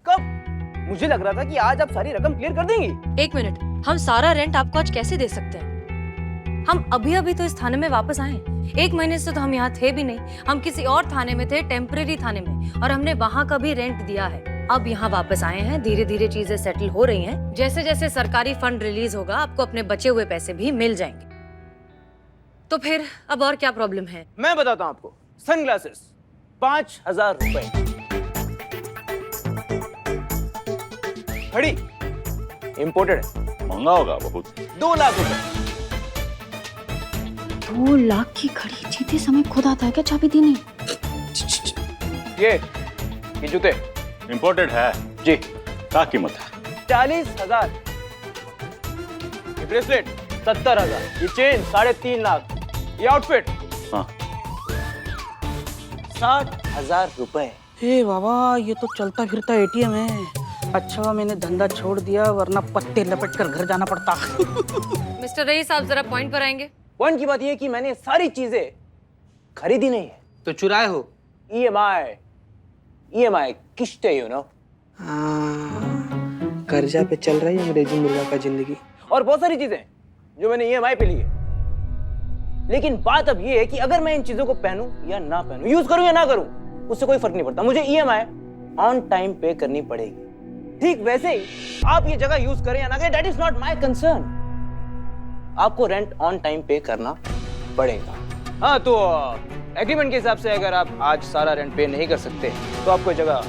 कब? मुझे लग रहा था कि आज आप सारी रकम क्लियर कर देंगी। 1 मिनट, हम सारा रेंट आपको आज कैसे दे सकते हैं? हम अभी तो इस थाने में वापस आए। 1 महीने से तो हम यहाँ थे भी नहीं, हम किसी और थाने में थे, टेम्परेरी थाने में, और हमने वहाँ का भी रेंट दिया है। अब यहाँ वापस आए हैं, धीरे धीरे चीजें सेटल हो रही हैं। जैसे जैसे सरकारी फंड रिलीज होगा, आपको अपने बचे हुए पैसे भी मिल जाएंगे। तो फिर अब और क्या प्रॉब्लम है? मैं बताता हूँ आपको। सनग्लासेस 5000 रुपए, घड़ी इंपोर्टेड है, महंगा होगा बहुत। 2 लाख रुपए। 2 लाख की घड़ी जीते समय खुद आता है क्या चाबी देने? ये जूते इंपोर्टेड है जी। क्या कीमत है? 40,000। ये ब्रेसलेट 70,000। ये चेन 3.5 लाख। ये आउटफिट हाँ 60,000 रुपए। हे बाबा, ये तो चलता फिरता एटीएम है। अच्छा मैंने धंधा छोड़ दिया, वरना पत्ते लपेट कर घर जाना पड़ता। मिस्टर रईस, आप जरा पॉइंट पर आएंगे? पॉइंट की बात ये है कि मैंने सारी चीजें खरीदी नहीं है, तो चुराए हो। EMI किश्ते, यू नो। कर्जा पे चल रही है अंग्रेजी मुर्गा का जिंदगी। और बहुत सारी चीजें जो मैंने EMI पे ली है। लेकिन बात अब ये है कि अगर मैं इन चीजों को पहनूं या ना पहनूं, यूज करूं या ना करूं, उससे कोई फर्क नहीं पड़ता। मुझे EMI ऑन टाइम पे करनी पड़ेगी। ठीक वैसे ही आप ये जगह यूज करें या ना करें, that is not my concern. आपको रेंट ऑन टाइम पे करना पड़ेगा। हाँ, तो एग्रीमेंट के हिसाब से अगर आप आज सारा रेंट पे नहीं कर सकते तो आपको जगह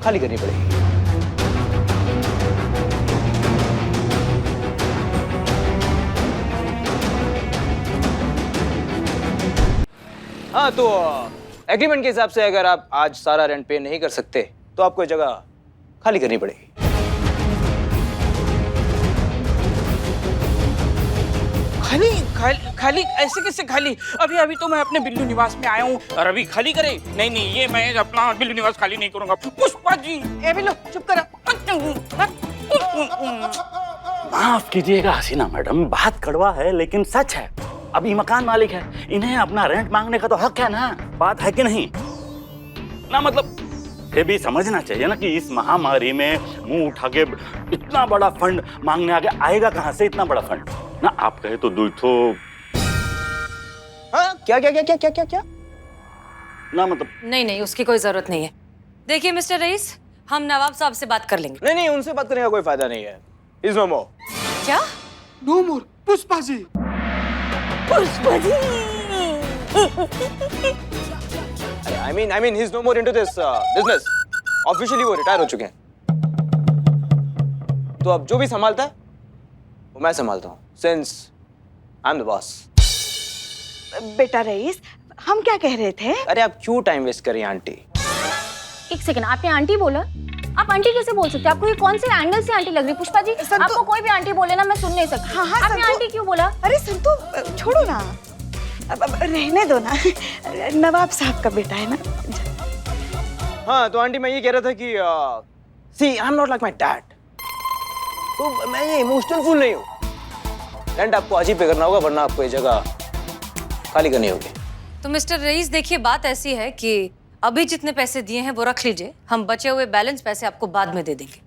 खाली करनी पड़ेगी। हाँ तो एग्रीमेंट के हिसाब से अगर आप आज सारा रेंट पे नहीं कर सकते तो आपको ये जगह खाली करनी पड़ेगी। खाली खाली खाली ऐसे कैसे खाली? अभी अभी तो मैं अपने बिल्लू निवास में आया हूँ और अभी खाली करे? नहीं नहीं, ये मैं अपना बिल्लू निवास खाली नहीं करूंगा। पुष्पा जी, ए बिल्लू चुप करो। माफ कीजिएगा हसीना मैडम, बात कड़वा है लेकिन सच है। अभी मकान मालिक है, इन्हें अपना रेंट मांगने का तो हक है ना, बात है कि नहीं ना? मतलब ये भी समझना चाहिए ना कि इस महामारी में मुंह उठा के इतना बड़ा फंड मांगने आएगा कहाँ से इतना बड़ा फंड ना? आप कहे तो दो तो हाँ क्या क्या क्या क्या क्या क्या क्या ना, मतलब नहीं नहीं, उसकी कोई जरूरत नहीं है। देखिए मिस्टर रईस, हम नवाब साहब से बात कर लेंगे। नहीं नहीं, उनसे बात करने का कोई फायदा नहीं है। Is no more. क्या? No more Pushpa ji. Pushpa ji. I mean he's no more into this business. Officially वो रिटायर हो चुके हैं। तो अब जो भी संभालता है वो मैं संभालता हूँ, since I'm the boss. बेटा रईस, हम क्या कह रहे थे? अरे आप क्यों टाइम वेस्ट कर रही हैं आंटी? एक सेकंड, आपने आंटी बोला? आप आंटी कैसे बोल सकते हैं? आपको ये कौन से एंगल से आंटी लग रही है? पुष्पा जी, आपको कोई भी आंटी बोले ना, मैं सुन नहीं सकती। हाँ, आपने आंटी क्यों बोला? अरे संतु छोड़ो ना, अब रहने दो ना, नवाब साहब का बेटा है ना। हाँ तो आंटी मैं ये कह रहा था कि see I'm not like my dad. तो मैं ये इमोशनल फूल नहीं हूँ। रेंट आपको आज ही पे करना होगा वरना आपको ये जगह खाली करनी होगी। तो मिस्टर रईस देखिए, बात ऐसी है कि अभी जितने पैसे दिए हैं वो रख लीजिए, हम बचे हुए बैलेंस पैसे आपको बाद में दे देंगे।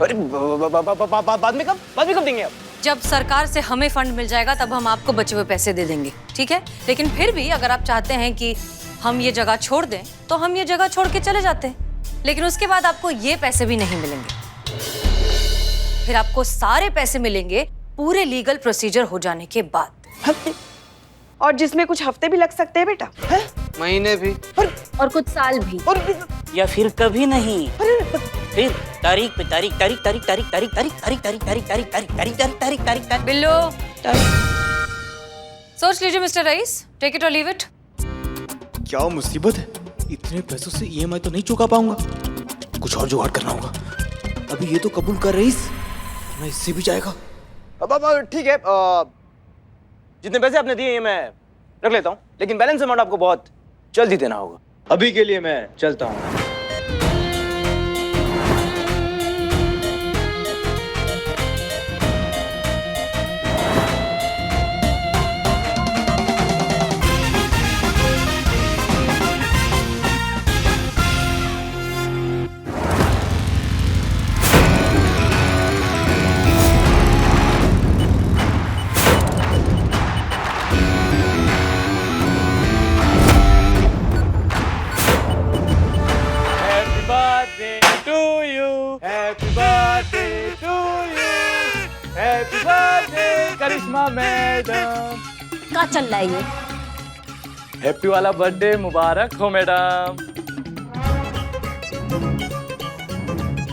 अरे बाद में कब देंगे आप? जब सरकार से हमें फंड मिल जाएगा तब हम आपको बचे हुए पैसे दे देंगे, ठीक है? लेकिन फिर भी अगर आप चाहते हैं कि हम ये जगह छोड़ दें तो हम ये जगह छोड़ के चले जाते हैं, लेकिन उसके बाद आपको ये पैसे भी नहीं मिलेंगे। फिर आपको सारे पैसे मिलेंगे पूरे लीगल प्रोसीजर हो जाने के बाद। और जिसमें कुछ हफ्ते भी लग सकते हैं बेटा, महीने भी, और कुछ साल भी, या फिर कभी नहीं। फिर तारीख पे तारीख, तारीख तारीख तारीख तारीख तारीख तारीख तारीख तारीख तारीख तारीख तारीख तारीख तारीख तारीख तारीख। बिल्लो सोच लीजिए मिस्टर रईस, टेक इट और लीव इट। क्या मुसीबत है, इतने पैसों से ईएमआई तो नहीं चुका पाऊंगा, कुछ और जुगाड़ करना होगा। अभी ये तो कबूल कर रईस, मैं इससे भी जाएगा। अब ठीक है, जितने पैसे आपने दिए ये मैं रख लेता हूँ, लेकिन बैलेंस अमाउंट आपको बहुत जल्दी देना होगा। अभी के लिए मैं चलता हूँ। करिश्मा मैडम, क्या चल रहा है ये? हैप्पी वाला बर्थडे मुबारक हो मैडम।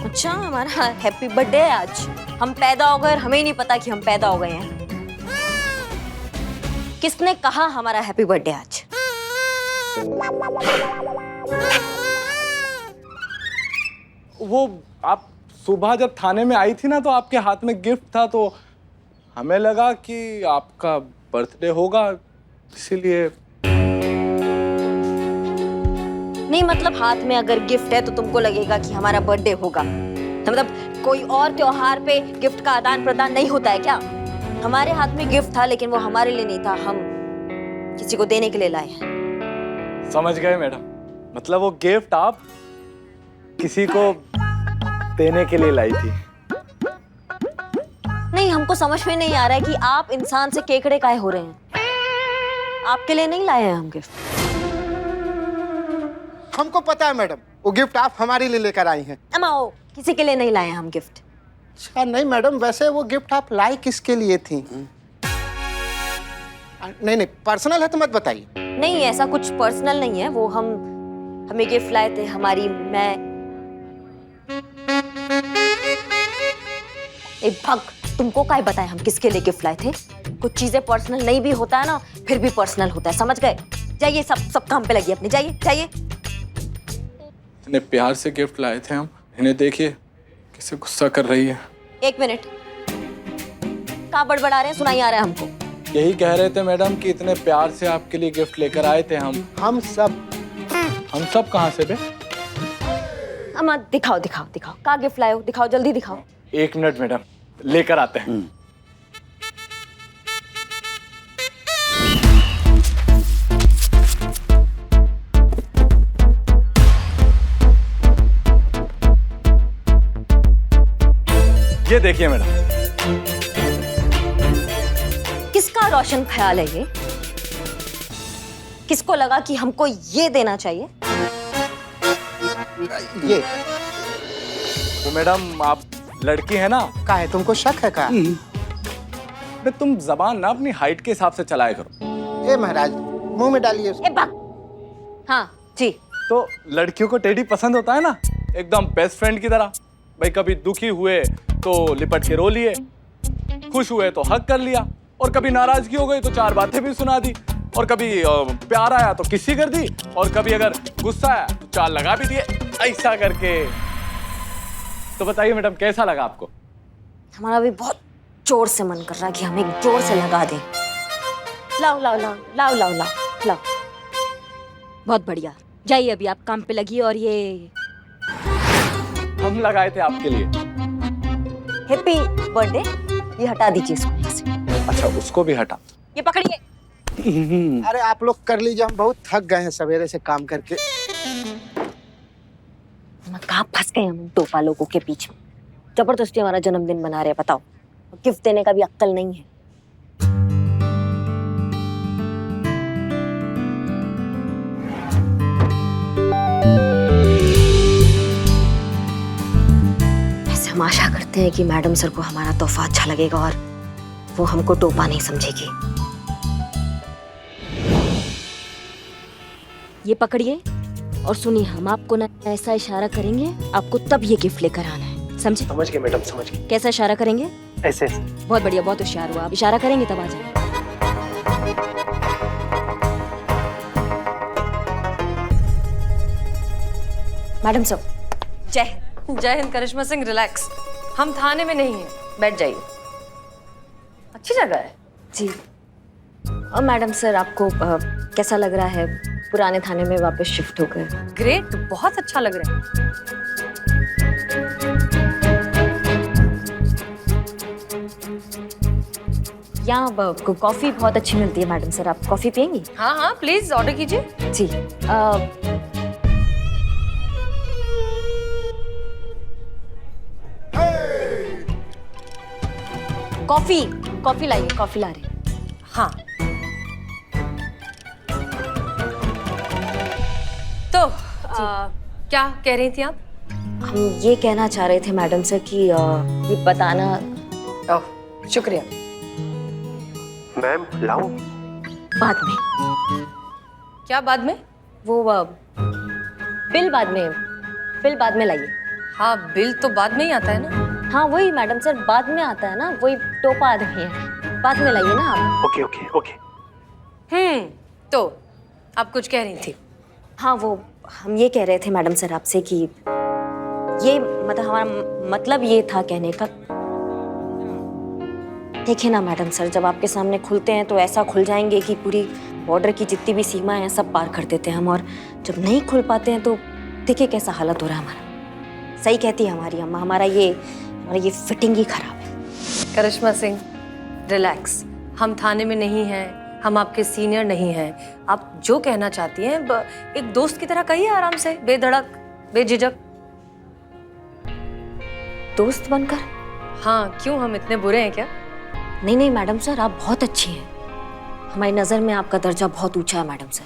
अच्छा, हमारा हैप्पी बर्थडे है आज। हम पैदा हो गए, हमें ही नहीं पता कि हम पैदा हो गए हैं। किसने कहा हमारा हैप्पी बर्थडे आज? वो आप सुबह जब थाने में आई थी ना तो आपके हाथ में गिफ्ट था, तो हमें लगा कि आपका बर्थडे होगा, इसीलिए। नहीं मतलब हाथ में अगर गिफ्ट है तो तुमको लगेगा कि हमारा बर्थडे होगा? तो मतलब कोई और त्योहार पे गिफ्ट का आदान प्रदान नहीं होता है क्या? हमारे हाथ में गिफ्ट था लेकिन वो हमारे लिए नहीं था, हम किसी को देने के लिए लाए हैं। समझ गए मैडम, मतलब वो गिफ्ट आप किसी को देने के लिए लाई थी। नहीं, हमको समझ में नहीं आ रहा है कि आप इंसान से केकड़े काहे हो रहे हैं। आपके लिए नहीं लाए हैं हम गिफ्ट। हमको पता है मैडम, वो गिफ्ट आप हमारे लिए लेकर आई हैं। अमाओ, किसी के लिए नहीं लाए हैं हम गिफ्ट। अच्छा नहीं मैडम, वैसे वो गिफ्ट आप लाई किसके लिए थी? नहीं नहीं, पर्सनल है तो मत बताइए। नहीं, ऐसा कुछ पर्सनल नहीं है, वो हमें गिफ्ट लाए थे हमारी भग, तुमको क्या बताए हम किसके लिए गिफ्ट लाए थे? कुछ चीजें पर्सनल नहीं भी होता है ना, फिर भी पर्सनल होता है, समझ गए? जाइए, सब काम पे लगिए अपने, जाइए जाइए। इतने प्यार से गिफ्ट लाए थे हम, इन्हें देखिए कैसे गुस्सा कर रही है। 1 मिनट, कहाँ बड़बड़ा रहे हैं, सुनाई आ रहा है हमको। यही कह रहे थे मैडम कि इतने प्यार से आपके लिए गिफ्ट लेकर आए थे हम। हम सब कहाँ से बे? अम्मा दिखाओ दिखाओ दिखाओ, कहाँ गिफ्ट लाए हो, दिखाओ जल्दी दिखाओ। 1 मिनट मैडम, लेकर आते हैं। ये देखिए मैडम। किसका रोशन ख्याल है ये? किसको लगा कि हमको ये देना चाहिए? ये तो मैडम आप लड़की है ना? का है, तुमको शक है का? बे तुम जबान ना अपनी हाइट के हिसाब से चलाया करो। ए महाराज, मुंह में डालिए उसको। हाँ जी। तो लड़कियों को टेडी पसंद होता है ना, एकदम बेस्ट फ्रेंड की तरह। भाई कभी दुखी हुए तो लिपट के रो लिए, खुश हुए तो हक कर लिया, और कभी नाराजगी हो गई तो 4 बातें भी सुना दी, और कभी प्यार आया तो किसी कर दी, और कभी अगर गुस्सा आया तो 4 लगा भी दिए, ऐसा करके। तो बताइए मैडम कैसा लगा आपको? हमारा भी बहुत जोर से मन कर रहा है कि हम एक जोर से लगा दें। लाओ लाओ लाओ लाओ लाओ लाओ लाओ। बहुत बढ़िया, जाइए अभी आप काम पे लगिए। और ये हम लगाए थे आपके लिए। हैप्पी बर्थडे, ये हटा दीजिए इसको यहाँ से। अच्छा उसको भी हटा। ये पकड़िए। अरे आप लोग कर लीजिए, हम बहुत थक गए हैं सवेरे से काम करके। कहाँ फंस गए हम टोपा लोगों के बीच में। जबरदस्ती हमारा जन्मदिन मना रहे हैं, बताओ। गिफ्ट देने का भी अक्ल नहीं है। ऐसे हम आशा करते हैं कि मैडम सर को हमारा तोहफा अच्छा लगेगा और वो हमको टोपा नहीं समझेगी। ये पकड़िए और सुनिए, हम आपको ना ऐसा इशारा करेंगे, आपको तब ये गिफ्ट लेकर आना है, समझे? समझ गए मैडम, समझ गए। कैसा इशारा करेंगे? ऐसे। बहुत बढ़िया, बहुत होशियार हुआ। आप इशारा करेंगे तब आ जाएंगे। मैडम सर जय हिंद। जय हिंद करिश्मा सिंह, रिलैक्स। हम थाने में नहीं हैं, बैठ जाइए। अच्छी जगह है जी। और मैडम सर आपको कैसा लग रहा है पुराने थाने में वापस शिफ्ट होकर? ग्रेट, बहुत अच्छा लग रहा है। यहाँ कॉफी बहुत अच्छी मिलती है मैडम सर, आप कॉफी पियेंगी? हाँ हाँ प्लीज ऑर्डर कीजिए। जी। कॉफी लाइए, कॉफी ला रहे। हाँ तो क्या कह रही थी आप? हम ये कहना चाह रहे थे मैडम सर कि ये बताना। ओह शुक्रिया। मैम लाओ। बाद में। क्या बाद में? वो बिल बाद में लाइए। हाँ बिल तो बाद में ही आता है ना। हाँ वही मैडम सर, बाद में आता है ना, वही टोपा आदमी है, बाद में लाइए ना आप। Okay okay okay. तो आप कुछ कह रही थी? हाँ वो हम ये कह रहे थे मैडम सर आपसे कि ये मतलब हमारा मतलब ये था कहने का। देखिए ना मैडम सर, जब आपके सामने खुलते हैं तो ऐसा खुल जाएंगे कि पूरी बॉर्डर की जितनी भी सीमा है सब पार कर देते हैं हम, और जब नहीं खुल पाते हैं तो देखिए कैसा हालत हो रहा है हमारा। सही कहती है हमारी अम्मा, हमारा ये फिटिंग ही खराब है। करिश्मा सिंह रिलैक्स, हम थाने में नहीं हैं, हम आपके सीनियर नहीं हैं। आप जो कहना चाहती हैं एक दोस्त की तरह कहिए, आराम से, बेधड़क बेझिझक। दोस्त बनकर? हाँ क्यों, हम इतने बुरे हैं क्या? नहीं नहीं मैडम सर, आप बहुत अच्छी हैं। हमारी नज़र में आपका दर्जा बहुत ऊंचा है मैडम सर।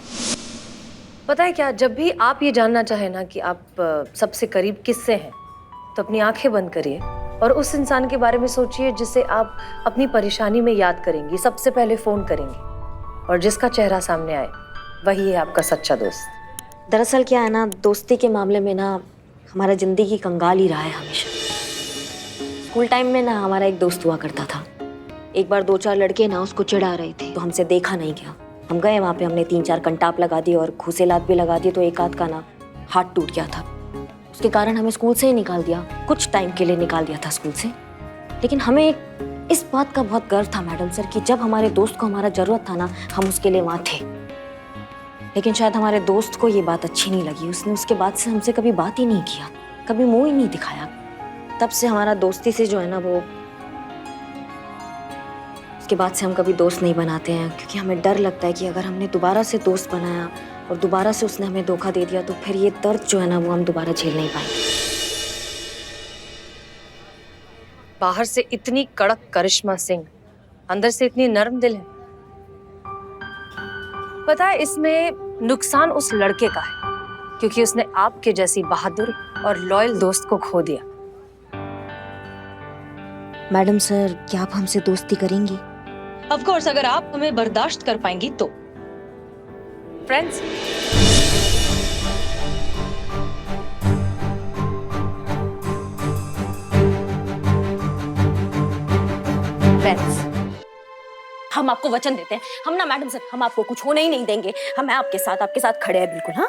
पता है क्या, जब भी आप ये जानना चाहें ना कि आप सबसे करीब किससे हैं, तो अपनी आंखें बंद करिए और उस इंसान के बारे में सोचिए जिसे आप अपनी परेशानी में याद करेंगी, सबसे पहले फ़ोन करेंगी, और जिसका चेहरा सामने आए वही है आपका सच्चा दोस्त। दरअसल क्या है ना, दोस्ती के मामले में ना हमारा ज़िंदगी कंगाल ही रहा है हमेशा। स्कूल टाइम में ना हमारा एक दोस्त हुआ करता था। एक बार 2-4 लड़के ना उसको चिढ़ा रहे थे तो हमसे देखा नहीं गया, हम गए वहाँ पे, हमने 3-4 कंटाप लगा दिए और घूसेलात भी लगा दिए, तो एक आध का ना हाथ टूट गया था। उसके कारण हमें स्कूल से ही निकाल दिया, कुछ टाइम के लिए निकाल दिया था स्कूल से। लेकिन हमें इस बात का बहुत गर्व था मैडम सर कि जब हमारे दोस्त को हमारा जरूरत था ना, हम उसके लिए वहाँ थे। लेकिन शायद हमारे दोस्त को ये बात अच्छी नहीं लगी, उसने उसके बाद से हमसे कभी बात ही नहीं किया, कभी मुंह ही नहीं दिखाया। तब से हमारा दोस्ती से जो है ना वो, उसके बाद से हम कभी दोस्त नहीं बनाते हैं, क्योंकि हमें डर लगता है कि अगर हमने दोबारा से दोस्त बनाया और दोबारा से उसने हमें धोखा दे दिया तो फिर ये दर्द जो है ना वो हम दोबारा झेल नहीं पाएंगे। बाहर से इतनी कड़क करिश्मा सिंह, अंदर से इतनी नरम दिल है। पता है इसमें नुकसान उस लड़के का है, क्योंकि उसने आपके जैसी बहादुर और लॉयल दोस्त को खो दिया। मैडम सर, क्या आप हमसे दोस्ती करेंगी? ऑफ कोर्स, अगर आप हमें बर्दाश्त कर पाएंगी तो। फ्रेंड्स, हम आपको वचन देते हैं, हम ना मैडम सर, हम आपको कुछ होने ही नहीं देंगे। हम आपके साथ खड़े हैं बिल्कुल। हाँ,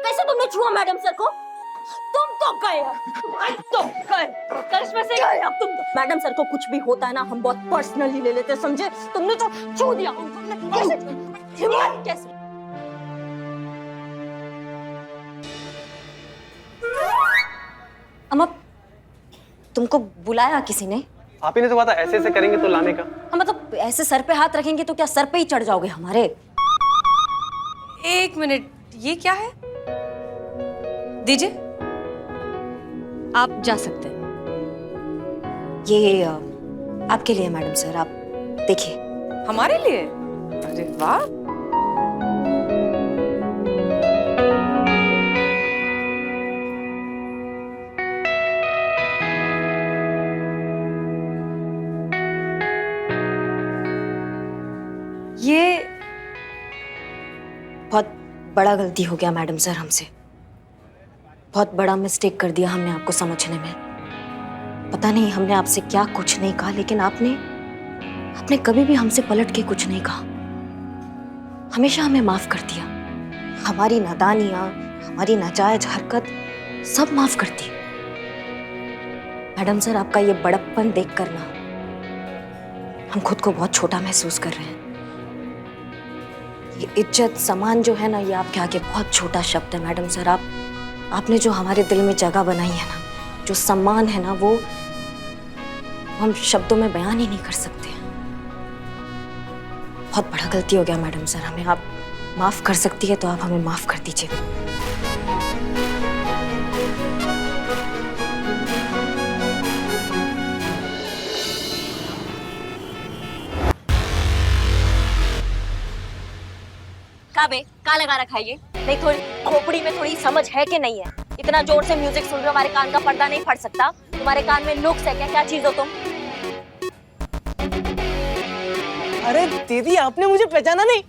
कैसे तुमने छुआ मैडम सर को? तुम तो गए, करिश्मा से गए अब तुम तो। मैडम सर को कुछ भी होता है ना, हम बहुत पर्सनली ले लेते हैं, समझे? तुमने तो छू दिया। कैसे? अम्मा, तुमको बुलाया किसी ने? आप ही ने तो कहा था ऐसे ऐसे करेंगे तो लाने का। मतलब ऐसे सर पे हाथ रखेंगे तो क्या सर पे ही चढ़ जाओगे हमारे? एक मिनट, ये क्या है? दीजिए, आप जा सकते हैं। ये आपके लिए मैडम सर, आप देखिए। हमारे लिए? अरे वाह। ये बहुत बड़ा गलती हो गया मैडम सर हमसे, बहुत बड़ा मिस्टेक कर दिया हमने आपको समझने में। पता नहीं हमने आपसे क्या कुछ नहीं कहा, लेकिन आपने कभी भी हमसे पलट के कुछ नहीं कहा, हमेशा हमें माफ कर दिया। हमारी नादानियां, हमारी नाजायज हरकत सब माफ करती। मैडम सर, आपका ये बड़प्पन देख कर ना हम खुद को बहुत छोटा महसूस कर रहे हैं। ये इज्जत सम्मान जो है ना, ये आपके आगे बहुत छोटा शब्द है मैडम सर। आपने जो हमारे दिल में जगह बनाई है ना, जो सम्मान है ना, वो हम शब्दों में बयान ही नहीं कर सकते। बहुत बड़ा गलती हो गया मैडम सर, हमें आप माफ कर सकती है तो आप हमें माफ कर दीजिए। का लगा रखा है ये? नहीं, थोड़ी खोपड़ी में थोड़ी समझ है कि नहीं है? इतना जोर से म्यूजिक सुन रहे हो, हमारे कान का पर्दा नहीं फट सकता? तुम्हारे कान में नुक्स है क्या? क्या चीज हो तुम? अरे दीदी, आपने मुझे पहचाना नहीं?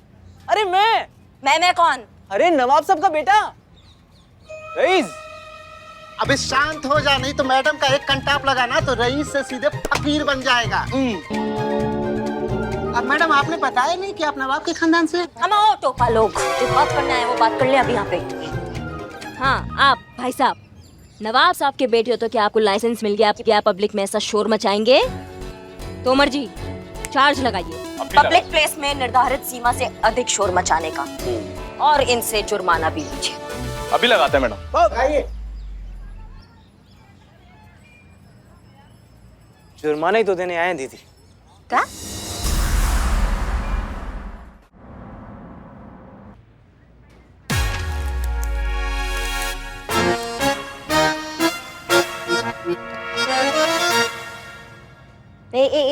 अरे मैं कौन? अरे नवाब साहब का बेटा रईस। अबे शांत हो जा, नहीं तो मैडम का एक कंटाप लगाना तो रईस से सीधे फकीर बन जाएगा। अब मैडम, आपने बताया नहीं कि आप नवाब के खानदान से? हम आओ टोपा लोग, जो बात करना है वो बात कर ले अभी यहाँ पे। हाँ, आप भाई साहब नवाब साहब के बेटे हो तो क्या आपको लाइसेंस मिल गया? आप क्या पब्लिक में ऐसा शोर मचाएंगे? तोमर जी, चार्ज लगाइए पब्लिक प्लेस में निर्धारित सीमा से अधिक शोर मचाने का, और इनसे जुर्माना भी लीजिए। अभी लगाते हैं मैडम। आइए। जुर्माना ही तो देने आए हैं दीदी। क्या?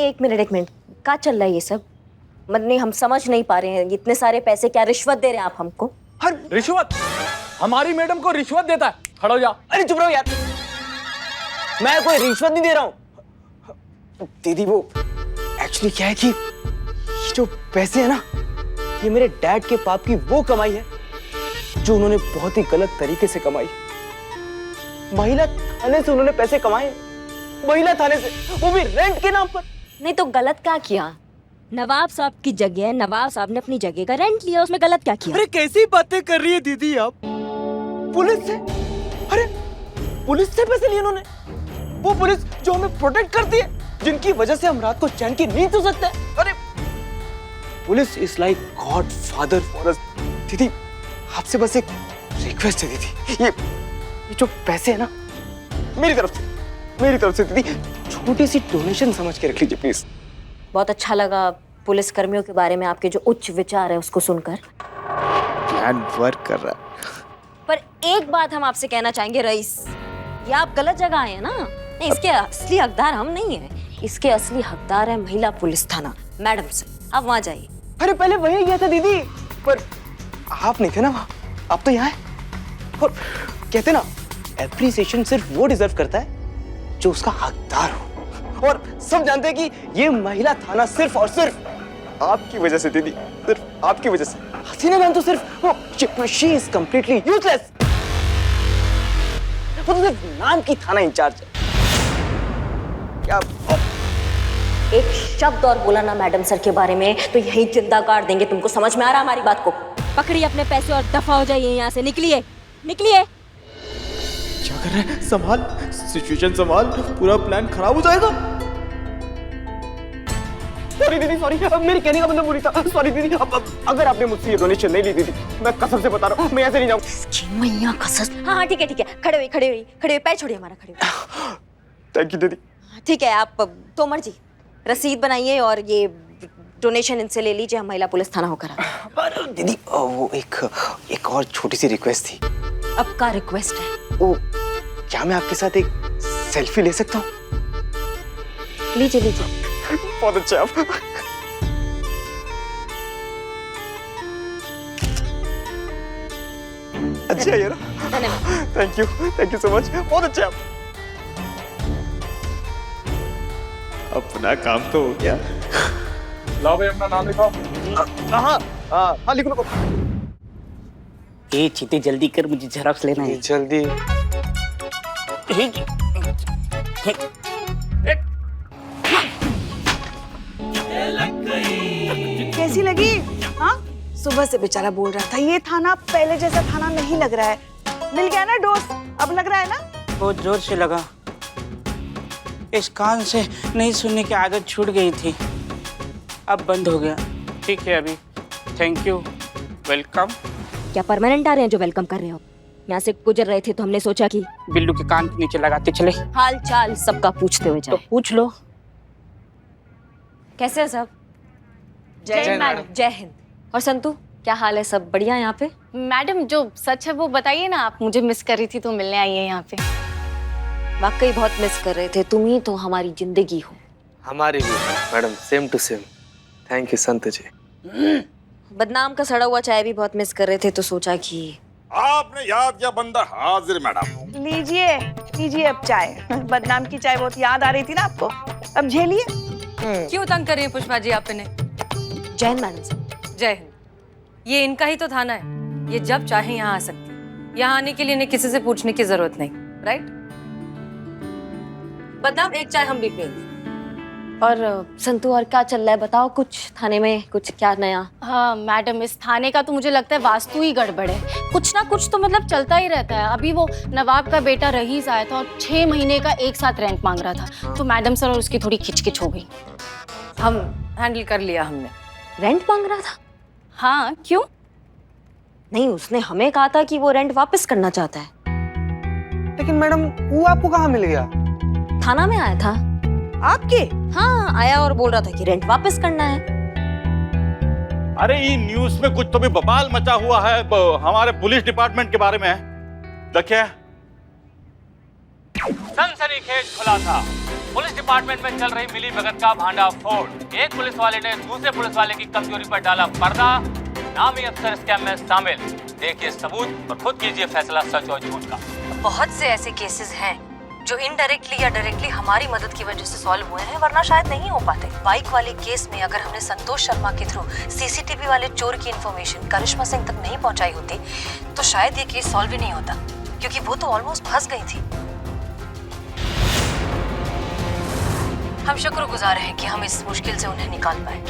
एक मिनट, क्या चल रहा है ये सब? नहीं, हम समझ नहीं पा रहे हैं। इतने सारे पैसे क्या रिश्वत दे रहे हैं आप हमको? रिश्वत? हमारी मैडम को रिश्वत देता है? खड़ो जा। अरे चुप रहो यार, मैं कोई रिश्वत नहीं दे रहा हूँ दीदी। वो एक्चुअली क्या है कि ये जो पैसे है ना, ये मेरे डैड के पाप की वो कमाई है जो उन्होंने बहुत ही गलत तरीके से कमाई। महिला थाने से उन्होंने पैसे कमाए, महिला थाने से, वो भी रेंट के नाम पर। नहीं तो गलत क्या किया? नवाब साहब की जगह नवाब साहब ने अपनी जगह का रेंट लिया, उसमें गलत क्या किया? अरे कैसी बातें कर रही है दीदी आप? पुलिस से? अरे पुलिस से पैसे लिए उन्होंने? वो पुलिस जो हमें प्रोटेक्ट करती है, जिनकी वजह से हम रात को चैन की नींद सो सकते हैं। अरे police is like God father for us. दीदी आपसे बस एक रिक्वेस्ट है दीदी, ये जो पैसे है ना, मेरी तरफ से दीदी छोटी सी डोनेशन समझ के रख लीजिए प्लीज। बहुत अच्छा लगा पुलिस कर्मियों के बारे में आपके जो उच्च विचार है उसको सुनकर। प्लान वर्क कर रहा है। पर एक बात हम आपसे कहना चाहेंगे रईस, ये आप गलत जगह आए हैं ना। नहीं, इसके असली हकदार हम नहीं है, इसके असली हकदार है महिला पुलिस थाना मैडम से। आप वहाँ जाइए। अरे पहले वही गया था दीदी, पर आप नहीं थे ना वहाँ, आप तो यहाँ है। और कहते ना, एप्रिसिएशन सिर्फ वो डिजर्व करता है जो उसका हकदार हो। और सब जानते हैं कि ये महिला थाना सिर्फ और सिर्फ आपकी वजह से दीदी, सिर्फ आपकी वजह से। हसीना मैम तो सिर्फ शी इज कंप्लीटली यूजलेस। वो तो सिर्फ नाम की थाना इंचार्ज है। क्या एक शब्द और बोला ना मैडम सर के बारे में तो यही जिंदा काट देंगे। तुमको समझ में आ रहा हमारी बात को? पकड़िए अपने पैसे और दफा हो जाइए यहाँ से। निकलिए निकलिए। क्या कर रहे हैं? संभाल, सिचुएशन संभाल, पूरा प्लान खराब हो जाएगा। सॉरी दीदी, सॉरी, मेरी कहने का मतलब बुरी था। सॉरी दीदी, अगर आपने मुझसे ये डोनेशन नहीं ली दीदी, मैं कसम से बता रहा हूँ, मैं ऐसे नहीं जाऊँ। मैया कसम। हाँ ठीक है, खड़े हुए, पैर छोड़िए हमारा, खड़े हुए। थैंक यू दीदी। ठीक है, आप तोमर जी रसीद बनाइए और ये डोनेशन इनसे ले लीजिए, हम महिला पुलिस थाना होकर आते हैं। दीदी वो एक और छोटी सी रिक्वेस्ट थी। अब का रिक्वेस्ट है? वो क्या मैं आपके साथ एक सेल्फी ले सकता हूँ? लीजिए। बहुत अच्छा आप। अच्छा है ना? धन्यवाद। थैंक यू सो मच, बहुत अच्छा आप। अपना काम तो हो गया। लाओ भाई अपना नाम लिखाओ। हाँ लिख लो। ए चीते जल्दी कर, मुझे झेरॉक्स लेना है। जल्दी। कैसी लगी? हाँ, सुबह से बेचारा बोल रहा था ये थाना पहले जैसा थाना नहीं लग रहा है। मिल गया ना डोज? अब लग रहा है ना? बहुत जोर से लगा। इस कान से नहीं सुनने की आदत छूट गई थी, अब बंद हो गया। ठीक है अभी। Thank you, welcome. क्या परमानेंट आ रहे हैं जो वेलकम कर रहे हो? यहाँ से गुजर रहे थे तो हमने सोचा कि बिल्लू के कान के नीचे लगाते चले। हाल चाल सबका पूछते हुए जाए। तो पूछ लो। कैसे है सब? जय हिंद। जय हिंद। और संतू क्या हाल है? सब बढ़िया यहाँ पे? मैडम जो सच है वो बताइए ना। आप मुझे मिस कर रही थी तो मिलने आई है यहाँ पे। वाकई बहुत मिस कर रहे थे, तुम ही तो हमारी जिंदगी हो। हमारी भी madam, same to same. Thank you Sant ji. बदनाम का सड़ा हुआ चाय भी बहुत मिस कर रहे थे तो सोचा कि आपने याद किया, बंदा हाजिर मैडम। लीजिए अब चाय। बदनाम की चाय बहुत याद आ रही थी ना आपको, अब झेलिए। क्यों तंग कर रही है पुष्पा जी आप इन्हें? जय हिंद मैडम साहब। जय हिंद। ये इनका ही तो थाना है, ये जब चाहे यहाँ आ सकती है। यहाँ आने के लिए इन्हें किसी से पूछने की जरूरत नहीं, राइट? बदनाम एक चाय हम भी पिएंगे। और संतू और क्या चल रहा है बताओ, कुछ थाने में कुछ क्या नया? हाँ मैडम, इस थाने का तो मुझे लगता है वास्तु ही गड़बड़ है। कुछ ना कुछ तो मतलब चलता ही रहता है। अभी वो नवाब का बेटा रईस आया था और 6 महीने का एक साथ रेंट मांग रहा था, तो मैडम सर और उसकी थोड़ी खिचकिच हो गई। हम हैंडल कर लिया हमने। रेंट मांग रहा था? हाँ, क्यों? नहीं, उसने हमें कहा था कि वो रेंट वापस करना चाहता है। लेकिन मैडम वो आपको कहाँ मिल गया? थाना में आया था। आपके? हाँ, आया और बोल रहा था कि रेंट वापस करना है। अरे ये न्यूज में कुछ तो भी बवाल मचा हुआ है हमारे पुलिस डिपार्टमेंट के बारे में। देखिए, सनसनीखेज खुलासा। पुलिस डिपार्टमेंट में चल रही मिली भगत का भांडाफोड़। एक पुलिस वाले ने दूसरे पुलिस वाले की कमजोरी पर डाला पर्दा। नामी अफसर स्कैम में शामिल। देखिए सबूत और खुद कीजिए फैसला सच और झूठ का। बहुत से ऐसे केसेस हैं जो इनडायरेक्टली या डायरेक्टली हमारी मदद की वजह से सॉल्व हुए हैं, वरना शायद नहीं हो पाते। बाइक वाले केस में अगर हमने संतोष शर्मा के थ्रू सीसीटीवी वाले चोर की इंफॉर्मेशन करिश्मा सिंह तक नहीं पहुंचाई होती तो शायद ये केस सॉल्व ही नहीं होता। क्योंकि वो तो ऑलमोस्ट फंस गई थी। हम शुक्रगुजार हैं कि हम इस मुश्किल से उन्हें निकाल पाए।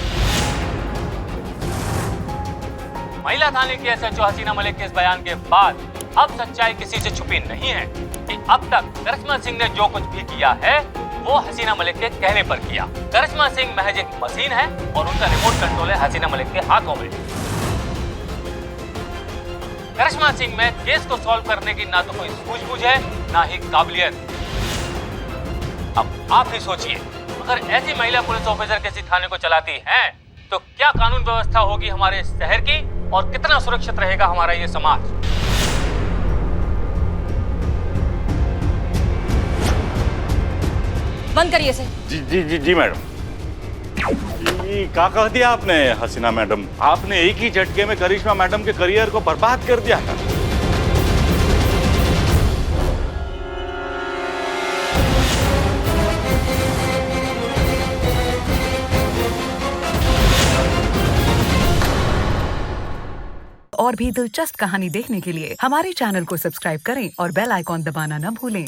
महिला थाने की एसएचओ हसीना मलिक के इस बयान के बाद अब सच्चाई किसी से छुपी नहीं है कि अब तक करिश्मा सिंह ने जो कुछ भी किया है वो हसीना मलिक के कहने पर किया। करिश्मा सिंह महज एक मशीन है और उनका रिमोट कंट्रोल है हसीना मलिक के हाथों में। करिश्मा सिंह में केस को सॉल्व करने की ना तो कोई सूझबूझ है ना ही काबिलियत। अब आप ही सोचिए, अगर ऐसी महिला पुलिस ऑफिसर किसी थाने को चलाती हैं तो क्या कानून व्यवस्था होगी हमारे शहर की और कितना सुरक्षित रहेगा हमारा ये समाज। बंद करिए इसे। जी जी जी जी मैडम। क्या कह दिया आपने हसीना मैडम? आपने एक ही झटके में करिश्मा मैडम के करियर को बर्बाद कर दिया था। और भी दिलचस्प कहानी देखने के लिए हमारे चैनल को सब्सक्राइब करें और बेल आइकॉन दबाना न भूलें।